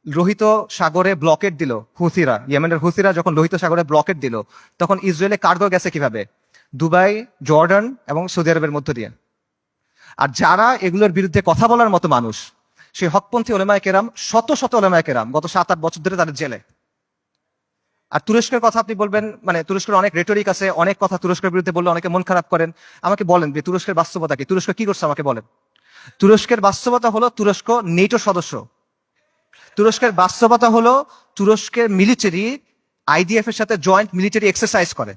লোহিত সাগরে ব্লকেট দিল হুথিরা, ইয়েমেনের হুথিরা যখন লোহিত সাগরে ব্লকেট দিল, তখন ইসরায়েলে কার্গো গেছে কিভাবে? দুবাই, জর্ডান এবং সৌদি আরবের মধ্য দিয়ে। আর যারা এগুলোর বিরুদ্ধে কথা বলার মতো মানুষ, সেই হকপন্থী ওলেমায়ে কেরাম, শত শত ওলেমায়ে কেরাম গত 7-8 বছর ধরে তাদের জেলে। আর তুরস্কের কথা আপনি বলবেন, মানে তুরস্কের অনেক রেটরিক আছে, অনেক কথা তুরস্কের বিরুদ্ধে বললে অনেকে মন খারাপ করেন। আমাকে বলেন যে তুরস্কের বাস্তবতা কি? তুরস্ক কি করছে আমাকে বলেন। তুরস্কের বাস্তবতা হলো তুরস্ক নেটো সদস্য। তুরস্কের বাস্তবতা হলো তুরস্কের মিলিটারি আইডিএফ এর সাথে জয়েন্ট মিলিটারি এক্সারসাইজ করে।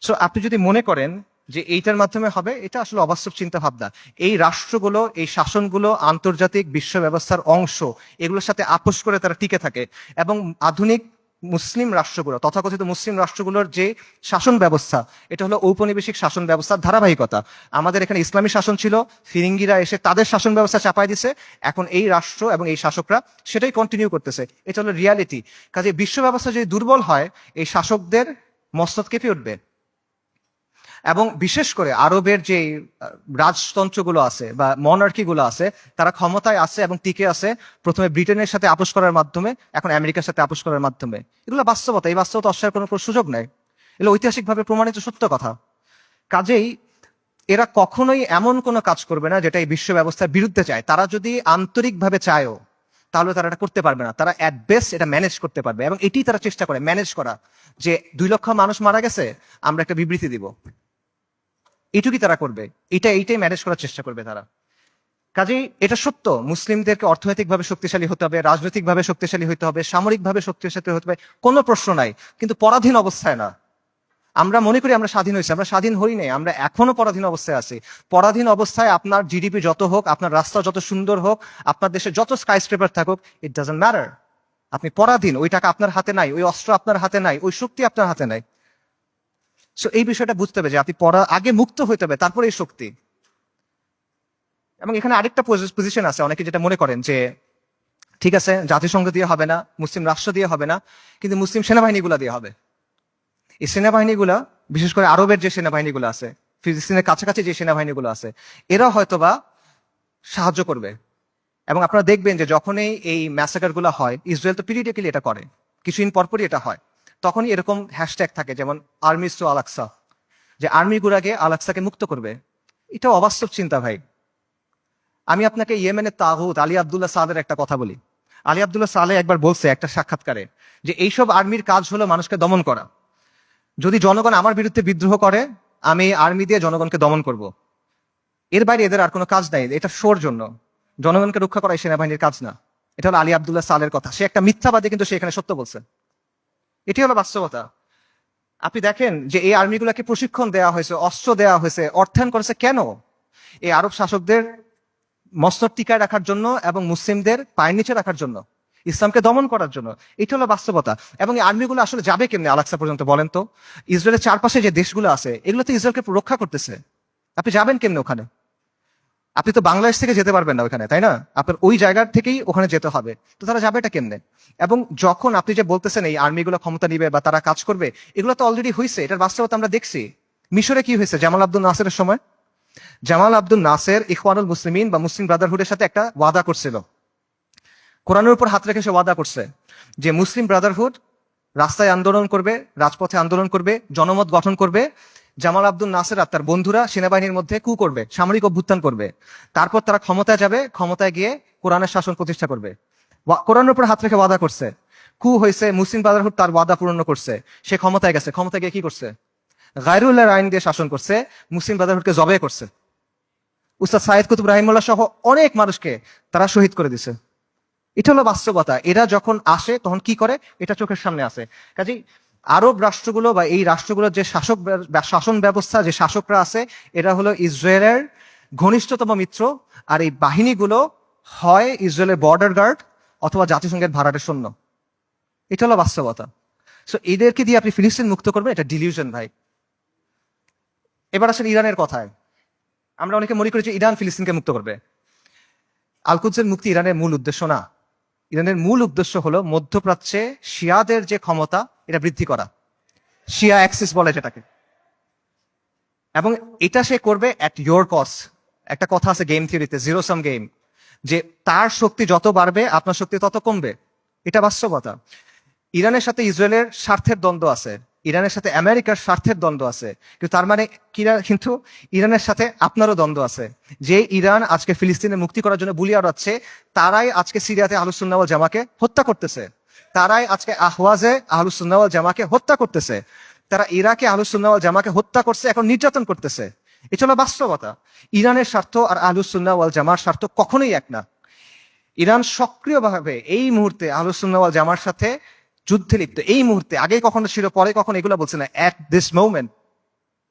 সো আপনি যদি মনে করেন যে এইটার মাধ্যমে হবে, এটা আসলে অবাস্তব চিন্তা ভাবনা। এই রাষ্ট্রগুলো, এই শাসনগুলো আন্তর্জাতিক বিশ্ব ব্যবস্থার অংশ, এগুলোর সাথে আপোষ করে তারা টিকে থাকে। এবং আধুনিক মুসলিম রাষ্ট্রগুলো, তথাকথিত মুসলিম রাষ্ট্রগুলোর যে শাসন ব্যবস্থা, এটা হলো ঔপনিবেশিক শাসন ব্যবস্থার ধারাবাহিকতা। আমাদের এখানে ইসলামী শাসন ছিল, ফিরিঙ্গিরা এসে তাদের শাসন ব্যবস্থা চাপাই দিছে, এখন এই রাষ্ট্র এবং এই শাসকরা সেটাই কন্টিনিউ করতেছে। এটা হলো রিয়ালিটি। কাজে বিশ্ব ব্যবস্থা যদি দুর্বল হয়, এই শাসকদের মস্তক কেঁপে উঠবে। এবং বিশেষ করে আরবের যে রাজতন্ত্রগুলো আছে বা মনার্কি গুলো আছে, তারা ক্ষমতায় আছে এবং টিকে আছে প্রথমে ব্রিটেনের সাথে আপোষ করার মাধ্যমে, এখন আমেরিকার সাথে আপোষ করার মাধ্যমে। এগুলো বাস্তবতা, এই বাস্তবতা অস্বীকার করার কোনো সুযোগ নেই, এগুলো ঐতিহাসিকভাবে প্রমাণিত সত্য কথা। কাজেই এরা কখনোই এমন কোনো কাজ করবে না যেটা এই বিশ্ব ব্যবস্থার বিরুদ্ধে চায়। তারা যদি আন্তরিকভাবে চায়ও, তাহলে তারা এটা করতে পারবে না। তারা অ্যাট বেস্ট এটা ম্যানেজ করতে পারবে, এবং এটি তারা চেষ্টা করে ম্যানেজ করা, যে 2 লক্ষ মানুষ মারা গেছে, আমরা একটা বিবৃতি দিব, এইটুকুই তারা করবে। এইটাই ম্যানেজ করার চেষ্টা করবে তারা। কাজেই এটা সত্য, মুসলিমদেরকে অর্থনৈতিকভাবে শক্তিশালী হতে হবে, রাজনৈতিকভাবে শক্তিশালী হতে হবে, সামরিকভাবে শক্তিশালী হতে হবে, কোনো প্রশ্ন নাই, কিন্তু পরাধীন অবস্থায় না। আমরা মনে করি আমরা স্বাধীন হয়েছি, আমরা স্বাধীন হই নাই, আমরা এখনো পরাধীন অবস্থায় আছি। পরাধীন অবস্থায় আপনার জিডিপি যত হোক, আপনার রাস্তা যত সুন্দর হোক, আপনার দেশে যত স্কাইস্ক্রেপার থাকুক, ইট ডাজন্ট ম্যাটার। আপনি পরাধীন, ওই টাকা আপনার হাতে নাই, ওই অস্ত্র আপনার হাতে নাই, ওই শক্তি আপনার হাতে নাই। সো এই বিষয়টা বুঝতে হবে যে আপনি আগে মুক্ত হইতে হবে, তারপরে এই শক্তি। এবং এখানে আরেকটা পজিশন আছে, অনেকে যেটা মনে করেন যে ঠিক আছে, জাতিসংঘ দিয়ে হবে না, মুসলিম রাষ্ট্র দিয়ে হবে না, কিন্তু মুসলিম সেনাবাহিনীগুলা দিয়ে হবে। এই সেনাবাহিনীগুলা, বিশেষ করে আরবের যে সেনাবাহিনীগুলো আছে, ফিলিস্তিনের কাছাকাছি যে সেনাবাহিনীগুলো আছে, এরা হয়তোবা সাহায্য করবে। এবং আপনারা দেখবেন যে যখনই এই ম্যাসাকার গুলো হয়, ইসরায়েল তো পিরিয়ডিক্যালি এটা করে, কিছুদিন পরপরই এটা হয়, তখনই এরকম হ্যাশট্যাগ থাকে, যেমন আর্মিস টু আল আকসা, যে আর্মি গুলাকে আল আকসাকে মুক্ত করবে। এটা অবাস্তব চিন্তা ভাই। আমি আপনাকে ইয়েমেনের তাগুত আলী আব্দুল্লাহ সালের একটা কথা বলি। আলী আব্দুল্লাহ সালে একবার বলছে একটা সাক্ষাৎকারে যে এইসব আর্মির কাজ হলো মানুষকে দমন করা। যদি জনগণ আমার বিরুদ্ধে বিদ্রোহ করে, আমি আর্মি দিয়ে জনগণকে দমন করব। এর বাইরে এদের আর কোনো কাজ নাই, এটা শোর জন্য। জনগণকে রক্ষা করা এই সেনাবাহিনীর কাজ না। এটা হলো আলী আব্দুল্লাহ সালের কথা। সে একটা মিথ্যাবাদী, কিন্তু সে এখানে সত্য বলছে। এটি হলো বাস্তবতা। আপনি দেখেন যে এই আর্মিগুলোকে প্রশিক্ষণ দেওয়া হয়েছে, অস্ত্র দেওয়া হয়েছে, অর্থায়ন করেছে কেন? এই আরব শাসকদের মস্তক টিকায় রাখার জন্য এবং মুসলিমদের পায়ের নিচে রাখার জন্য, ইসলামকে দমন করার জন্য। এটা হলো বাস্তবতা। এবং এই আর্মিগুলো আসলে যাবে কেমনে আল আকসা পর্যন্ত বলেন তো? ইসরায়েলের চারপাশে যে দেশগুলো আছে, এগুলো তো ইসরায়েলকে রক্ষা করতেছে। আপনি যাবেন কেমনে ওখানে? আপনি তো বাংলাদেশ থেকে যেতে পারবেন না ওখানে, তাই না? আপনার ওই জায়গার থেকেই ওখানে যেতে হবে। তো তারা যাবে এটা কেমনে? এবং যখন আপনি যে বলতেছেন এই আর্মিগুলো ক্ষমতা নিবে বা তারা কাজ করবে, এগুলো তো অলরেডি হয়েছে, এটার বাস্তবতা আমরা দেখছি। মিশরে কি হয়েছে জামাল আব্দুল নাসেরের সময়? জামাল আব্দুল নাসের ইখওয়ানুল মুসলিমিন বা মুসলিম ব্রাদারহুডের সাথে একটা ওয়াদা করছিল, কোরআনের উপর হাত রেখে সে ওয়াদা করছে যে মুসলিম ব্রাদারহুড রাস্তায় আন্দোলন করবে, রাজপথে আন্দোলন করবে, জনমত গঠন করবে। জামাল আব্দুল নাসের আর তার বন্ধুরা সেনাবাহিনীর মধ্যে কু করবে, সামরিক অভ্যুত্থান করবে। তারপর তারা ক্ষমতায় যাবে, ক্ষমতায় গিয়ে কোরআনের শাসন প্রতিষ্ঠা করবে। কোরআনের উপর হাত রেখে ওয়াদা করছে, কু হয়েছে, মুসলিম ব্রাদারহুড তার ওয়াদা পূরণ করছে, সে ক্ষমতায় গেছে, ক্ষমতায় গিয়ে কি করছে, গায়রুল্লাহর আইন দিয়ে শাসন করছে, মুসলিম ব্রাদারহুডকে জবে করছে। উস্তাদ সাইদ কুতুব রাহিমুল্লাহ সহ অনেক মানুষকে তারা শহীদ করে দিছে। এটা হলো বাস্তবতা। এরা যখন আসে তখন কি করে, এটা চোখের সামনে আসে। কাজেই আরব রাষ্ট্রগুলো বা এই রাষ্ট্রগুলোর যে শাসন ব্যবস্থা, যে শাসকরা আছে, এরা হলো ইসরায়েলের ঘনিষ্ঠতম মিত্র। আর এই বাহিনীগুলো হয় ইসরায়েলের বর্ডার গার্ড অথবা জাতিসংঘের ভাড়াটে সৈন্য। এটা হলো বাস্তবতা। সো এদেরকে দিয়ে আপনি ফিলিস্তিন মুক্ত করবেন, এটা ডিলিউশন ভাই। এবার আসেন ইরানের কথায়। আমরা অনেকে মনে করি যে ইরান ফিলিস্তিনকে মুক্ত করবে। আল-কুদসের মুক্তি ইরানের মূল উদ্দেশ্য না। ইরানের মূল উদ্দেশ্য হলো মধ্যপ্রাচ্যে শিয়াদের যে ক্ষমতা, এটা বৃদ্ধি করা, শিয়া অ্যাক্সিস বলে যেটাকে। এবং এটা সে করবে অ্যাট ইয়োর কস্ট। একটা কথা আছে গেম থিওরিতে, জিরো সাম গেম, যে তার শক্তি যত বাড়বে আপনার শক্তি তত কমবে। এটা বাস্তবতা। ইরানের সাথে ইসরায়েলের স্বার্থের দ্বন্দ্ব আছে, ইরানের সাথে আমেরিকার স্বার্থের দ্বন্দ্ব আছে, কিন্তু তার মানে কিন্তু ইরানের সাথে আপনারও দ্বন্দ্ব আছে। যে ইরান আজকে ফিলিস্তিনের মুক্তি করার জন্য বুলি আওড়াচ্ছে, তারাই আজকে সিরিয়াতে আহলুস সুন্নাহ ওয়াল জামাকে হত্যা করতেছে, তারাই আজকে আহওয়াজে আহলুস সুন্নাহ ওয়াল জামাকে হত্যা করতেছে, তারা ইরাকে আহলুস সুন্নাহ ওয়াল জামাকে হত্যা করছে, এখন নির্যাতন করতেছে। এটা হলো বাস্তবতা। ইরানের স্বার্থ আর আহলুস সুন্নাহ ওয়াল জামার স্বার্থ কখনোই এক না। ইরান সক্রিয়ভাবে এই মুহূর্তে আহলুস সুন্নাহ ওয়াল জামার সাথে যুদ্ধে লিপ্ত। এই মুহূর্তে, আগে কখনো ছিল, পরে কখনো এগুলো বলছে না, অ্যাট দিস মোমেন্ট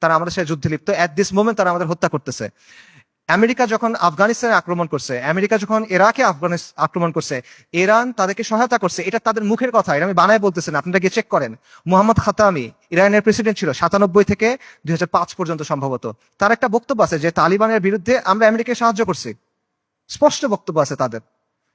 তারা আমাদের সাথে যুদ্ধে লিপ্ত, অ্যাট দিস মোমেন্ট তারা আমাদের হত্যা করতেছে। আমেরিকা যখন আফগানিস্তানে আক্রমণ করছে, আমেরিকা যখন ইরাকে আক্রমণ করছে, ইরান তাদেরকে সহায়তা করছে। এটা তাদের মুখের কথা, এটা আমি বানায় বলতেছি না, আপনারা গিয়ে চেক করেন। মোহাম্মদ খাতামি ইরানের প্রেসিডেন্ট ছিল 97 থেকে 2005 পর্যন্ত সম্ভবত। তার একটা বক্তব্য আছে যে তালিবানের বিরুদ্ধে আমরা আমেরিকাকে সাহায্য করছি, স্পষ্ট বক্তব্য আছে তাদের।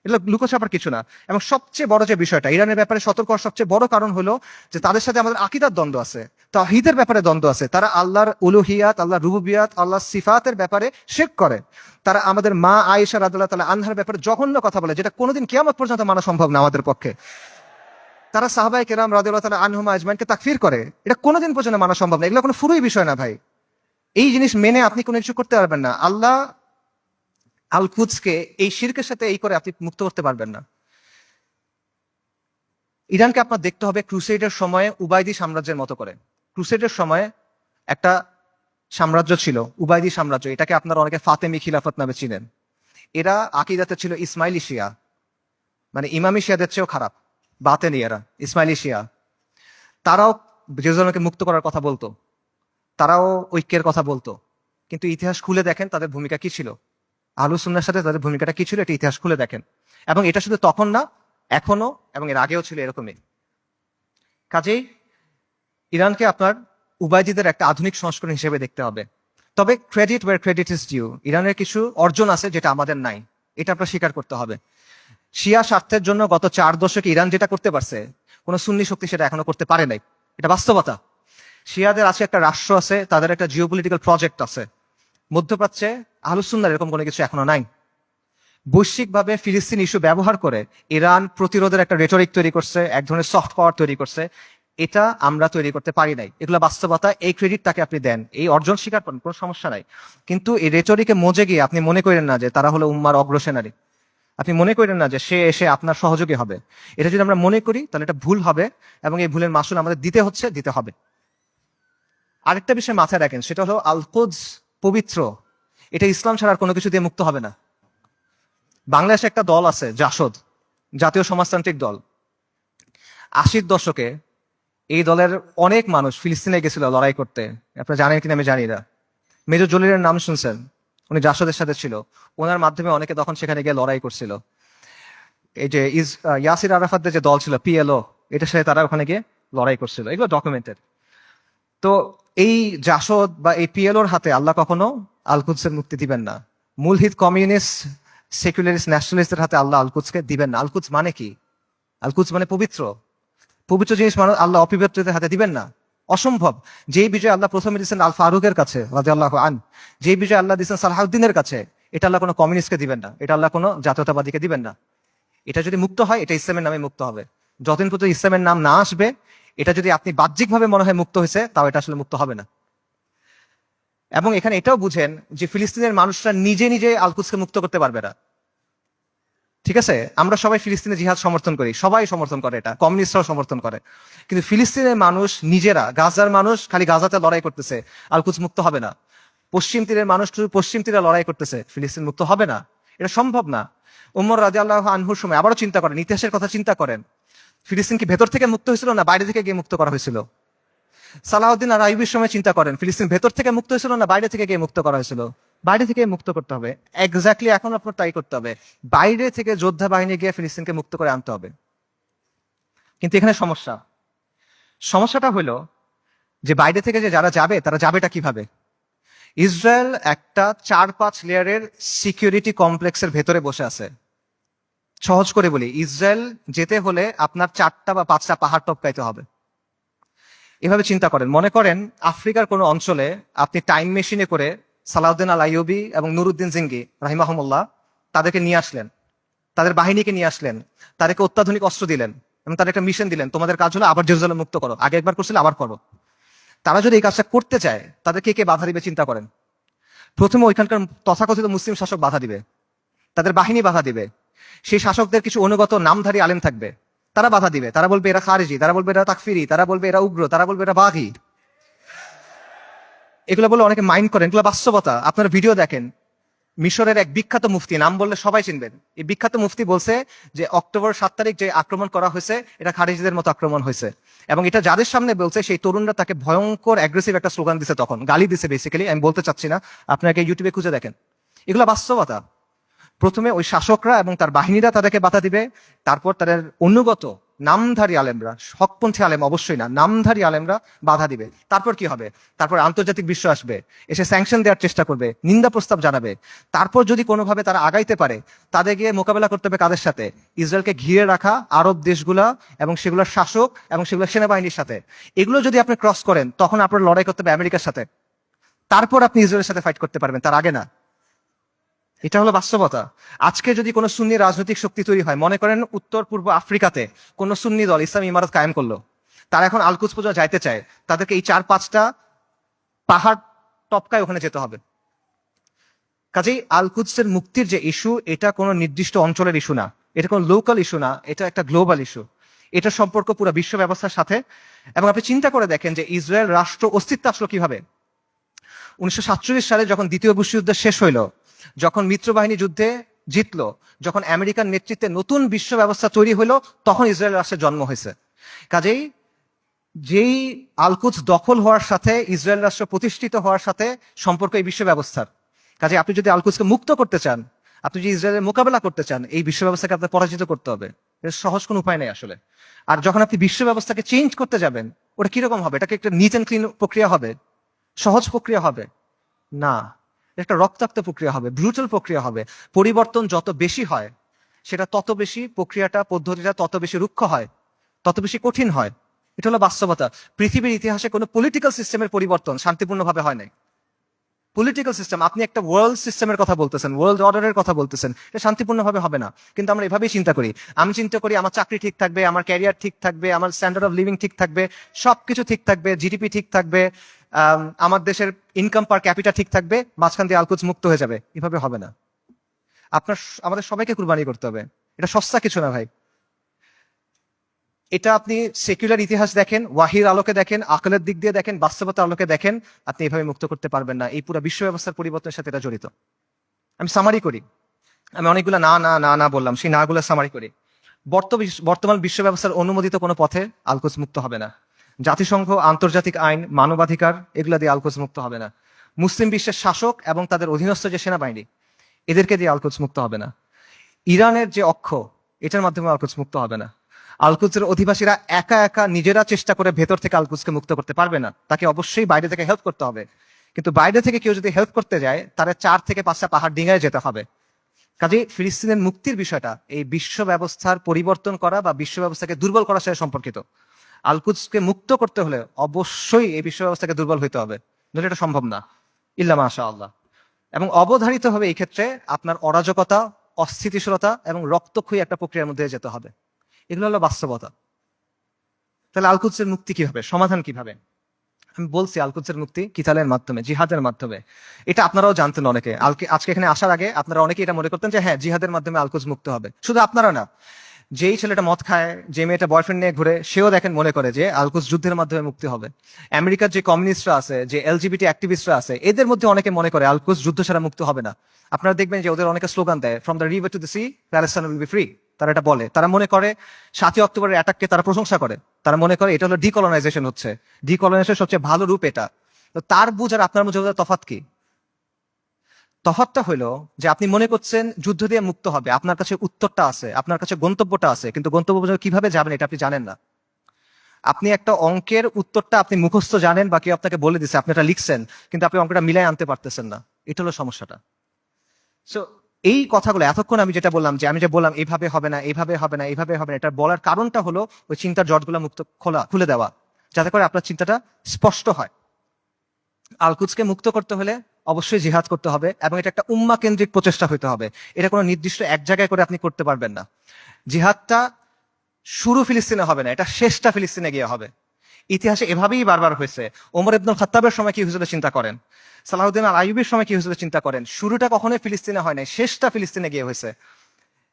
এগুলো লুকোছাপার কিছু না। এবং সবচেয়ে বড় যে বিষয়টা, ইরানের ব্যাপারে সতর্ক হওয়ার সবচেয়ে বড় কারণ হলো যে তাদের সাথে আমাদের আকীদার দ্বন্দ্ব আছে, তাওহীদের ব্যাপারে দ্বন্দ্ব আছে। তারা আল্লাহর উলুহিয়াত, আল্লাহর রুবুবিয়াত, আল্লাহর সিফাতের ব্যাপারে শিরক করে। তারা আমাদের মা আয়েশা রাদিয়াল্লাহু তাআলা আনহার ব্যাপারে জঘন্য কথা বলে, যেটা কোনোদিন কিয়ামত পর্যন্ত মানা সম্ভব না আমাদের পক্ষে। তারা সাহাবায়ে কেরাম রাদিয়াল্লাহু তাআলা আনহুম আজমাইনকে তাকফির করে, এটা কোনোদিন পর্যন্ত মানা সম্ভব না। এগুলো কোনো ফুরুই বিষয় না ভাই। এই জিনিস মেনে আপনি কোনো কিছু করতে পারবেন না। আল্লাহ আল কুদসকে এই শিরকের সাথে এই করে আপনি মুক্ত করতে পারবেন না। ইরানকে আপনার দেখতে হবে ক্রুসেডের সময়ে উবাইদি সাম্রাজ্যের মতো করে। ক্রুসেডের সময়ে একটা সাম্রাজ্য ছিল, উবাইদি সাম্রাজ্য। এটাকে আপনারা অনেকে ফাতেমি খিলাফত নামে চিনেন। এরা আকীদাতে ছিল ইসমাইলি শিয়া, মানে ইমামি শিয়াদের চেয়েও খারাপ, বাতেনি এরা, ইসমাইলি শিয়া। তারাও জেরুজালেমকে মুক্ত করার কথা বলতো, তারাও ঐক্যের কথা বলতো, কিন্তু ইতিহাস খুলে দেখেন তাদের ভূমিকা কি ছিল, আহলুস সুন্নাহর সাথে তাদের ভূমিকাটা কি ছিল, এটা ইতিহাস খুলে দেখেন। এবং এটা শুধু তখন না, এখনো এবং এর আগেও ছিল এরকমই। কাজেই ইরানকে আপনার উবাইদিদের একটা আধুনিক সংস্করণ হিসেবে দেখতে হবে। তবে credit where credit is due, ইরানের কিছু অর্জন আছে যেটা আমাদের নাই, এটা আপনার স্বীকার করতে হবে। শিয়া স্বার্থের জন্য গত 4 দশকে ইরান যেটা করতে পারছে, কোন সুন্নি শক্তি সেটা এখনো করতে পারে নাই, এটা বাস্তবতা। শিয়াদের আছে একটা রাষ্ট্র আছে, তাদের একটা জিওপলিটিক্যাল প্রজেক্ট আছে। মধ্যপ্রাচ্যে আহলুস সুন্নাহর এরকম কোনো কিছু এখনো নাই। বৈশ্বিকভাবে ফিলিস্তিন ইস্যু ব্যবহার করে ইরান প্রতিরোধের একটা রেটরিক তৈরি করছে, এক ধরনের সফট পাওয়ার তৈরি করছে। এটা আমরা তৈরি করতে পারি নাই, এগুলো বাস্তবতা। এই ক্রেডিট তাকে আপনি দেন, এই অর্জন স্বীকার করেন, কোনো সমস্যা নাই। কিন্তু এই রেটরিকে মজে গিয়ে আপনি মনে করেন না যে তারা হলো উম্মার অগ্রসেনারী, আপনি মনে করেন না যে সে এসে আপনার সহযোগী হবে। এটা যদি আমরা মনে করি তাহলে এটা ভুল হবে, এবং এই ভুলের মাসুল আমাদের দিতে হবে। আরেকটা বিষয় মাথায় রাখেন, সেটা হলো আল কুদস পবিত্র, এটা ইসলাম ছাড়া আর কোনো কিছু দিয়ে মুক্ত হবে না। বাংলাদেশে একটা দল আছে জাসদ, জাতীয় সমাজতান্ত্রিক দল। 80-র দশকে এই দলের অনেক মানুষ ফিলিস্তিনে গেছিল লড়াই করতে, আপনারা জানেন কিনা আমি জানি না। মেজর জলিলের নাম শুনছেন, উনি জাসদের সাথে ছিল, ওনার মাধ্যমে অনেকে তখন সেখানে গিয়ে লড়াই করছিল। এই যে ইয়াসির আরাফাতদের যে দল ছিল পিএলও, এটার সাথে তারা ওখানে গিয়ে লড়াই করছিল, এগুলো ডকুমেন্টেড। তো এই জাসদ বা এই পিএলওর হাতে আল্লাহ কখনো আল কুদসের মুক্তি দিবেন না। মূলহিত কমিউনিস্ট সেকুলারিস্ট ন্যাশনালিস্টের হাতে আল্লাহ আল কুদসকে দিবেন না। আল কুদস মানে কি? আল কুদস মানে পবিত্র, পবিত্র জিনিস মানে আল্লাহ অপবিত্রদের হাতে দিবেন না, অসম্ভব। যেই বিজয় আল্লাহ প্রথমে দিচ্ছেন আল ফারুকের কাছে রাদিয়াল্লাহু আন, যেই বিজয় আল্লাহ দিচ্ছেন সালাহউদ্দিনের কাছে, এটা আল্লাহ কোনো কমিউনিস্টকে দিবেন না, এটা আল্লাহ কোনো জাতীয়তাবাদীকে দিবেন না। এটা যদি মুক্ত হয়, এটা ইসলামের নামে মুক্ত হবে। যতদিন পর্যন্ত ইসলামের নাম না আসবে, এটা যদি আপনি বাহ্যিকভাবে মনে হয় মুক্ত হয়েছে, তাও এটা আসলে মুক্ত হবে না। এবং এখানে এটাও বুঝেন যে ফিলিস্তিনের মানুষরা নিজে নিজে আল-কুদসকে মুক্ত করতে পারবে না। ঠিক আছে, আমরা সবাই ফিলিস্তিনের জিহাদ সমর্থন করি, সবাই সমর্থন করে, এটা কমিউনিস্টরাও সমর্থন করে, কিন্তু ফিলিস্তিনের মানুষ নিজেরা, গাজার মানুষ খালি গাজাতে লড়াই করতেছে, আল-কুদস মুক্ত হবে না। পশ্চিম তীরের মানুষ শুধু পশ্চিম তীরে লড়াই করতেছে, ফিলিস্তিন মুক্ত হবে না। এটা সম্ভব না। উমর রাদিয়াল্লাহু আনহুর সময় আবারও চিন্তা করেন, ইতিহাসের কথা চিন্তা করেন, ফিলিস্তিন কি ভেতর থেকে মুক্ত হয়েছিল না বাইরে থেকে গিয়ে মুক্ত করা হয়েছিল? সালাউদ্দিন আর আইয়ুবের সময় চিন্তা করেন, ফিলিস্তিন ভেতর থেকে মুক্ত হয়েছিল না বাইরে থেকে গিয়ে মুক্ত করা হয়েছিল? বাইরে থেকে মুক্ত করতে হবে। এক্স্যাক্টলি এখন আপনার তাই করতে হবে, বাইরে থেকে যোদ্ধা বাহিনী গিয়ে ফিলিস্তিনকে মুক্ত করে আনতে হবে। কিন্তু এখানে সমস্যাটা হলো যে বাইরে থেকে যে যারা যাবে, তারা যাবেটা কিভাবে? ইসরায়েল একটা 4-5 লেয়ারের সিকিউরিটি কমপ্লেক্সের ভেতরে বসে আছে। সহজ করে বলি, ইসরায়েল যেতে হলে আপনার 4টা বা 5টা পাহাড় টপকাইতে হবে। এভাবে চিন্তা করেন, মনে করেন আফ্রিকার কোনো অঞ্চলে আপনি টাইম মেশিনে করে সালাউদ্দিন আল আইয়ুবী এবং নুরুদ্দিন জিঙ্গি রাহিমাহুমুল্লাহ তাদেরকে নিয়ে আসলেন, তাদের বাহিনীকে নিয়ে আসলেন, তাদেরকে অত্যাধুনিক অস্ত্র দিলেন এবং তাদের একটা মিশন দিলেন, তোমাদের কাজ হলো আবার জেরুজালেম মুক্ত করো, আগে একবার করছিলে আবার করো। তারা যদি এই কাজটা করতে চায়, তাদেরকে কে বাধা দিবে চিন্তা করেন। প্রথমে ওইখানকার তথাকথিত মুসলিম শাসক বাধা দিবে, তাদের বাহিনী বাধা দিবে, সেই শাসকদের কিছু অনুগত নামধারী আলেম থাকবে, তারা বাধা দিবে, তারা বলবে এরা খারিজি, তারা বলবে এরা তাকফিরি, তারা বলবে এরা উগ্র, তারা বলবে এরা বাঘি। এগুলো বলে অনেকে মাইন্ড করেন, এগুলো বাস্তবতা। আপনারা ভিডিও দেখেন, মিশরের এক বিখ্যাত মুফতি, নাম বললে সবাই চিনবেন, এই বিখ্যাত মুফতি বলছে যে অক্টোবর 7 তারিখ যে আক্রমণ করা হয়েছে, এটা খারিজিদের মতো আক্রমণ হয়েছে। এবং এটা যাদের সামনে বলছে, সেই তরুণরা তাকে ভয়ঙ্কর অ্যাগ্রেসিভ একটা স্লোগান দিছে, তখন গালি দিছে বেসিক্যালি, আমি বলতে চাচ্ছি না, আপনাকে ইউটিউবে খুঁজে দেখেন। এগুলো বাস্তবতা। প্রথমে ওই শাসকরা এবং তার বাহিনীরা তাদেরকে বাধা দিবে, তারপর তাদের অনুগত নামধারী আলেমরা, হকপন্থী আলেম অবশ্যই না, নামধারী আলেমরা বাধা দিবে। তারপর কি হবে? তারপর আন্তর্জাতিক বিশ্ব আসবে, এসে স্যাংশন দেওয়ার চেষ্টা করবে, নিন্দা প্রস্তাব জানাবে। তারপর যদি কোনোভাবে তারা আগাইতে পারে, তাদের গিয়ে মোকাবেলা করতে হবে কাদের সাথে? ইসরায়েলকে ঘিরে রাখা আরব দেশগুলা এবং সেগুলোর শাসক এবং সেগুলোর সেনাবাহিনীর সাথে। এগুলো যদি আপনি ক্রস করেন, তখন আপনার লড়াই করতে হবে আমেরিকার সাথে, তারপর আপনি ইসরায়েলের সাথে ফাইট করতে পারবেন, তার আগে না। এটা হলো বাস্তবতা। আজকে যদি কোনো সুন্নি রাজনৈতিক শক্তি তৈরি হয়, মনে করেন উত্তর পূর্ব আফ্রিকাতে কোন সুন্নি দল ইসলামী ইমারত কায়েম করলো, তারা এখন আল-কুদস পর্যন্ত যাইতে চায়, তাদেরকে এই 4-5টা পাহাড় টপকায় ওখানে যেতে হবে। কাজেই আল-কুদসের মুক্তির যে ইস্যু, এটা কোনো নির্দিষ্ট অঞ্চলের ইস্যু না, এটা কোনো লোকাল ইস্যু না, এটা একটা গ্লোবাল ইস্যু। এটা সম্পর্ক পুরো বিশ্ব ব্যবস্থার সাথে। এবং আপনি চিন্তা করে দেখেন যে ইসরায়েল রাষ্ট্র অস্তিত্ব আসলো কিভাবে। 1947 সালে যখন দ্বিতীয় বিশ্বযুদ্ধ শেষ হইল, যখন মিত্রবাহিনী যুদ্ধে জিতলো, যখন আমেরিকার নেতৃত্বে নতুন বিশ্ব ব্যবস্থা তৈরি হলো, তখন ইসরায়েল রাষ্ট্রের জন্ম হয়েছে। কাজেই যেই আল-কুদস দখল হওয়ার সাথে ইসরায়েল রাষ্ট্র প্রতিষ্ঠিত হওয়ার সাথে সম্পর্ক এই বিশ্ব ব্যবস্থার। কাজে আপনি যদি আল-কুদসকে মুক্ত করতে চান, আপনি যদি ইসরায়েলের মোকাবেলা করতে চান, এই বিশ্ব ব্যবস্থাকে আপনার পরাজিত করতে হবে। এর সহজ কোনো উপায় নেই আসলে। আর যখন আপনি বিশ্ব ব্যবস্থাকে চেঞ্জ করতে যাবেন, ওটা কিরকম হবে? এটাকে একটা নিট অ্যান্ড ক্লিন প্রক্রিয়া হবে? সহজ প্রক্রিয়া হবে না, একটা রক্তাক্ত প্রক্রিয়া হবে, ব্রুটাল প্রক্রিয়া হবে। পরিবর্তন যত বেশি হয়, সেটা তত বেশি প্রক্রিয়াটা, পদ্ধতিটা তত বেশি রুক্ষ হয়, তত বেশি কঠিন হয়। এটা হলো বাস্তবতা। পৃথিবীর ইতিহাসে কোনো পলিটিক্যাল সিস্টেমের পরিবর্তন শান্তিপূর্ণভাবে হয় নাই। পলিটিক্যাল সিস্টেম, আপনি একটা ওয়ার্ল্ড সিস্টেমের কথা বলতেছেন, ওয়ার্ল্ড অর্ডারের কথা বলতেছেন, এটা শান্তিপূর্ণভাবে হবে না। কিন্তু আমরা এভাবেই চিন্তা করি। আমি চিন্তা করি আমার চাকরি ঠিক থাকবে, আমার ক্যারিয়ার ঠিক থাকবে, আমার স্ট্যান্ডার্ড অফ লিভিং ঠিক থাকবে, সবকিছু ঠিক থাকবে, জিডিপি ঠিক থাকবে, আমার দেশের ইনকাম পার ক্যাপিটা ঠিক থাকবে, মাঝখান দিয়ে আল-কুদস মুক্ত হয়ে যাবে। এভাবে হবে না। আমাদের সবাইকে কুরবানি করতে হবে। এটা সস্তা কিছু না ভাই। এটা আপনি সেকুলার ইতিহাস দেখেন, ওয়াহির আলোকে দেখেন, আকলের দিক দিয়ে দেখেন, বাস্তবতার আলোকে দেখেন, আপনি এভাবে মুক্ত করতে পারবেন না। এই পুরো বিশ্ব ব্যবস্থার পরিবর্তনের সাথে এটা জড়িত। আমি সামারি করি, আমি অনেকগুলো না না না না বললাম, সেই না গুলো সামারি করি। বর্তমান বিশ্ব ব্যবস্থার অনুমোদিত কোনো পথে আল-কুদস মুক্ত হবে না। জাতিসংঘ, আন্তর্জাতিক আইন, মানবাধিকার, এগুলো দিয়ে আল-কুদস মুক্ত হবে না। মুসলিম বিশ্বের শাসক এবং তাদের অধীনস্থ যে সেনাবাহিনী, এদেরকে দিয়ে আল-কুদস মুক্ত হবে না। ইরানের যে অক্ষ, এটার মাধ্যমে আল-কুদস মুক্ত হবে না। আল-কুদসের অধিবাসীরা একা একা নিজেরা চেষ্টা করে ভেতর থেকে আল-কুদসকে মুক্ত করতে পারবে না, তাকে অবশ্যই বাইরে থেকে হেল্প করতে হবে। কিন্তু বাইরে থেকে কেউ যদি হেল্প করতে যায়, তারা 4 থেকে 5টা পাহাড় ডিঙায় যেতে হবে। কাজে ফিলিস্তিনের মুক্তির বিষয়টা এই বিশ্ব ব্যবস্থার পরিবর্তন করা বা বিশ্ব ব্যবস্থাকে দুর্বল করার সাথে সম্পর্কিত। আল-কুদসকে মুক্ত করতে হলে অবশ্যই এই বিশ্ব ব্যবস্থাকে দুর্বল হইতে হবে, নইলে এটা সম্ভব না, ইল্লা মাশাআল্লাহ। এবং অবধারিত হবে এই ক্ষেত্রে আপনার অরাজকতা, অস্থিতিশীলতা এবং রক্তক্ষয়ী একটা প্রক্রিয়ার মধ্যে যেতে হবে। এগুলো হলো বাস্তবতা। তাহলে আল কুদসের মুক্তি কিভাবে, সমাধান কিভাবে? আমি বলছি আল কুদসের মুক্তি কিতালের মাধ্যমে, জিহাদের মাধ্যমে। এটা আপনারাও জানতেন অনেকে, আজকে এখানে আসার আগে আপনারা অনেকে এটা মনে করতেন যে হ্যাঁ জিহাদের মাধ্যমে আল কুদস মুক্ত হবে। শুধু আপনারা না, যেই ছেলেটা মদ খায়, যে মেয়েটা বয়ফ্রেন্ড নিয়ে ঘুরে, সেও দেখেন মনে করে যে আল কুদস যুদ্ধের মাধ্যমে মুক্তি হবে। আমেরিকার যে কমিউনিস্টরা আছে, যে এলজিবিটি অ্যাক্টিভিস্টরা আছে, এদের মধ্যে অনেকে মনে করে আল কুদস যুদ্ধ ছাড়া মুক্ত হবে না। আপনারা দেখবেন যে ওদের অনেকে স্লোগান দেয়, from the river to the sea Palestine will be free. তারা এটা বলে, তারা মনে করে 7ই অক্টোবরের অ্যাটাককে তারা প্রশংসা করে, তারা মনে করে এটা হলো ডিকলোনাইজেশন হচ্ছে, ডিকলোনাইজেশন সবচেয়ে ভালো রূপ এটা। তো তার বুঝ আর আপনার বুঝে তফাৎ কি? তফাৎটা হলো যে আপনি মনে করছেন যুদ্ধ দিয়ে মুক্ত হবে, আপনার কাছে উত্তরটা আছে, আপনার কাছে গন্তব্যটা আছে, কিন্তু গন্তব্য পর্যন্ত কিভাবে যাবেন এটা আপনি জানেন না। আপনি একটা অঙ্কের উত্তরটা আপনি মুখস্থ জানেন বা কেউ আপনাকে বলে দিচ্ছে, আপনি এটা লিখছেন, কিন্তু আপনি অঙ্কটা মিলাই আনতে পারতেছেন না। এটা হলো সমস্যাটা। সো এই কথাগুলো এতক্ষণ আমি যেটা বললাম, যে আমি যে বললাম এইভাবে হবে না, এইভাবে হবে না, এইভাবে হবে না, এটা বলার কারণটা হলো ওই চিন্তার জটগুলো খুলে দেওয়া, যাতে করে আপনার চিন্তাটা স্পষ্ট হয়। আল কুদসকে মুক্ত করতে হলে অবশ্যই জিহাদ করতে হবে, এবং এটা একটা উম্মা কেন্দ্রিক প্রচেষ্টা হইতে হবে। এটা কোনো নির্দিষ্ট এক জায়গায় করে আপনি করতে পারবেন না। জিহাদটা শুরু ফিলিস্তিনে হবে না, এটা শেষটা ফিলিস্তিনে গিয়ে হবে। ইতিহাসে এভাবেই বারবার হয়েছে। ওমর ইবনুল খাত্তাবের সময় কি হয়েছিল চিন্তা করেন, সালাহুদ্দিন আল আইয়ুবের সময় কি হয়েছিল চিন্তা করেন। শুরুটা কখনোই ফিলিস্তিনে হয় নাই, শেষটা ফিলিস্তিনে গিয়ে হয়েছে।